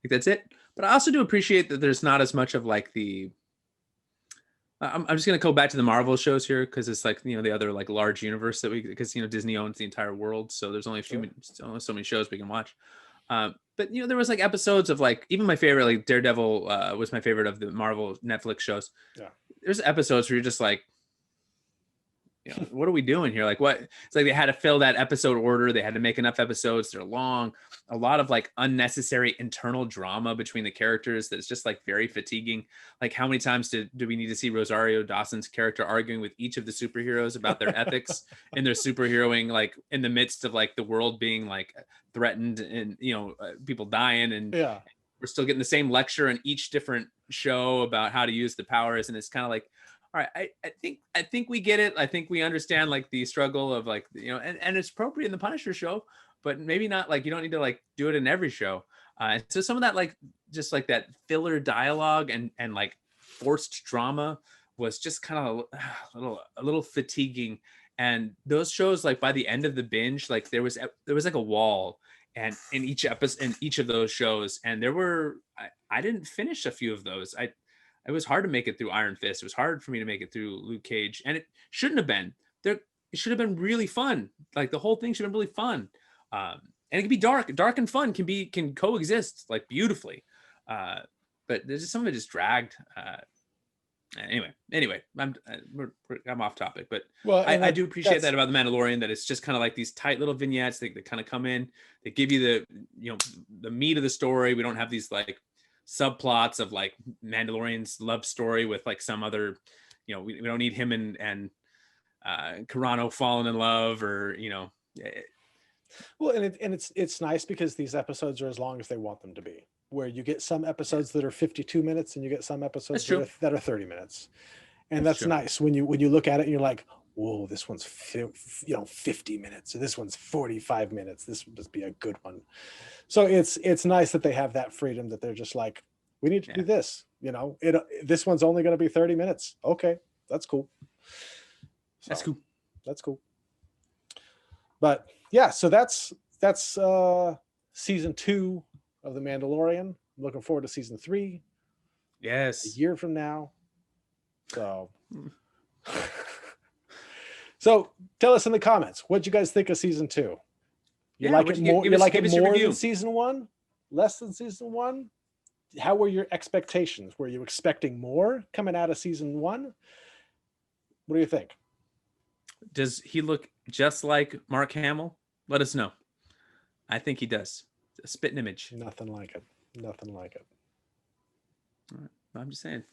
Like that's it? But I also do appreciate that there's not as much of like the I'm just going to go back to the Marvel shows here because it's like, the other like large universe that because, Disney owns the entire world. So there's only only so many shows we can watch. But, there was like episodes of like, even my favorite, like Daredevil was my favorite of the Marvel Netflix shows. Yeah. There's episodes where you're just like, what are we doing here? Like what? It's like they had to fill that episode order. They had to make enough episodes. They're long. A lot of like unnecessary internal drama between the characters that's just like very fatiguing. Like how many times do we need to see Rosario Dawson's character arguing with each of the superheroes about their ethics and their superheroing, like in the midst of like the world being like threatened and, people dying and we're still getting the same lecture in each different show about how to use the powers. And it's kind of like, all right, I think we get it. I think we understand like the struggle of like, and it's appropriate in the Punisher show, but maybe not like, you don't need to like do it in every show. So some of that, like, just like that filler dialogue and like forced drama was just kind of a little fatiguing. And those shows, like by the end of the binge, like there was like a wall and in each episode, in each of those shows. And I didn't finish a few of those. It was hard to make it through Iron Fist. It was hard for me to make it through Luke Cage. And it shouldn't have been. It should have been really fun. Like the whole thing should have been really fun. And it can be dark. Dark and fun can coexist like beautifully. But there's just some of it just dragged. Anyway, I'm off topic. But I do appreciate that about The Mandalorian, that it's just kind of like these tight little vignettes that kind of come in. They give you the meat of the story. We don't have these like subplots of like Mandalorian's love story with like some other, we don't need him and Carano falling in love or Well, and it's nice because these episodes are as long as they want them to be, where you get some episodes that are 52 minutes and you get some episodes that are 30 minutes, and that's nice when you look at it and you're like, whoa, this one's 50 minutes, or this one's 45 minutes. This would just be a good one. So it's nice that they have that freedom, that they're just like, we need to do this. This one's only going to be 30 minutes. Okay, that's cool. That's cool. But yeah, so that's season 2 of The Mandalorian. I'm looking forward to season 3. Yes, a year from now. So. So tell us in the comments, what'd you guys think of season 2? You like it more? You like it more than season 1? Less than season 1? How were your expectations? Were you expecting more coming out of season 1? What do you think? Does he look just like Mark Hamill? Let us know. I think he does. A spitting image. Nothing like it. Nothing like it. All right. I'm just saying.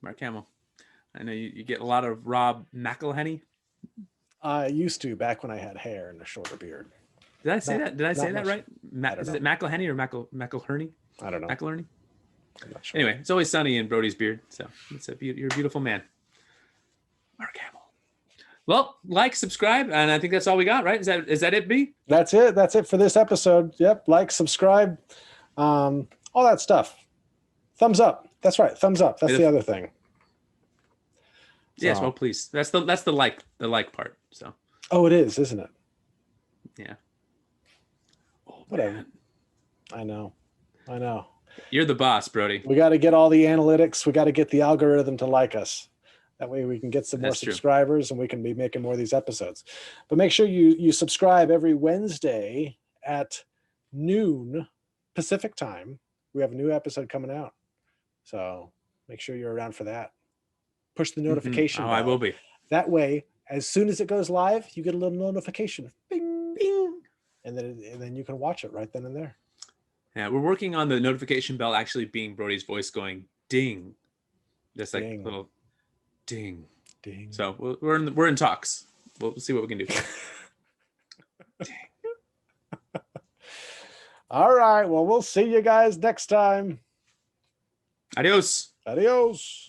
Mark Hamill. I know you get a lot of Rob McElhenney. I used to, back when I had hair and a shorter beard. Did I say that? Did I say that much. right? don't Is know. it McElhenney or McElherney? I don't know. McElherney. I'm not sure. Anyway, it's always sunny in Brody's beard. So you're a beautiful man. Mark Hamill. Well, like, subscribe, and I think that's all we got, right? Is that it, B? That's it. That's it for this episode. Yep. Like, subscribe, all that stuff. Thumbs up. That's right. Thumbs up. That's the other thing. Yes. Well, please. That's the like part. So. Oh, it is, isn't it? Yeah. Oh, whatever. I know. You're the boss, Brody. We got to get all the analytics. We got to get the algorithm to like us. That way we can get some more subscribers and we can be making more of these episodes. But make sure you subscribe every Wednesday at noon Pacific time. We have a new episode coming out. So make sure you're around for that. Push the notification bell. I will be. That way, as soon as it goes live, you get a little notification. Bing, bing. And then you can watch it right then and there. Yeah, we're working on the notification bell actually being Brody's voice going ding. Just like ding. A little ding. Ding. So we're in talks. We'll see what we can do. Ding. All right. Well, we'll see you guys next time. Adios. Adios.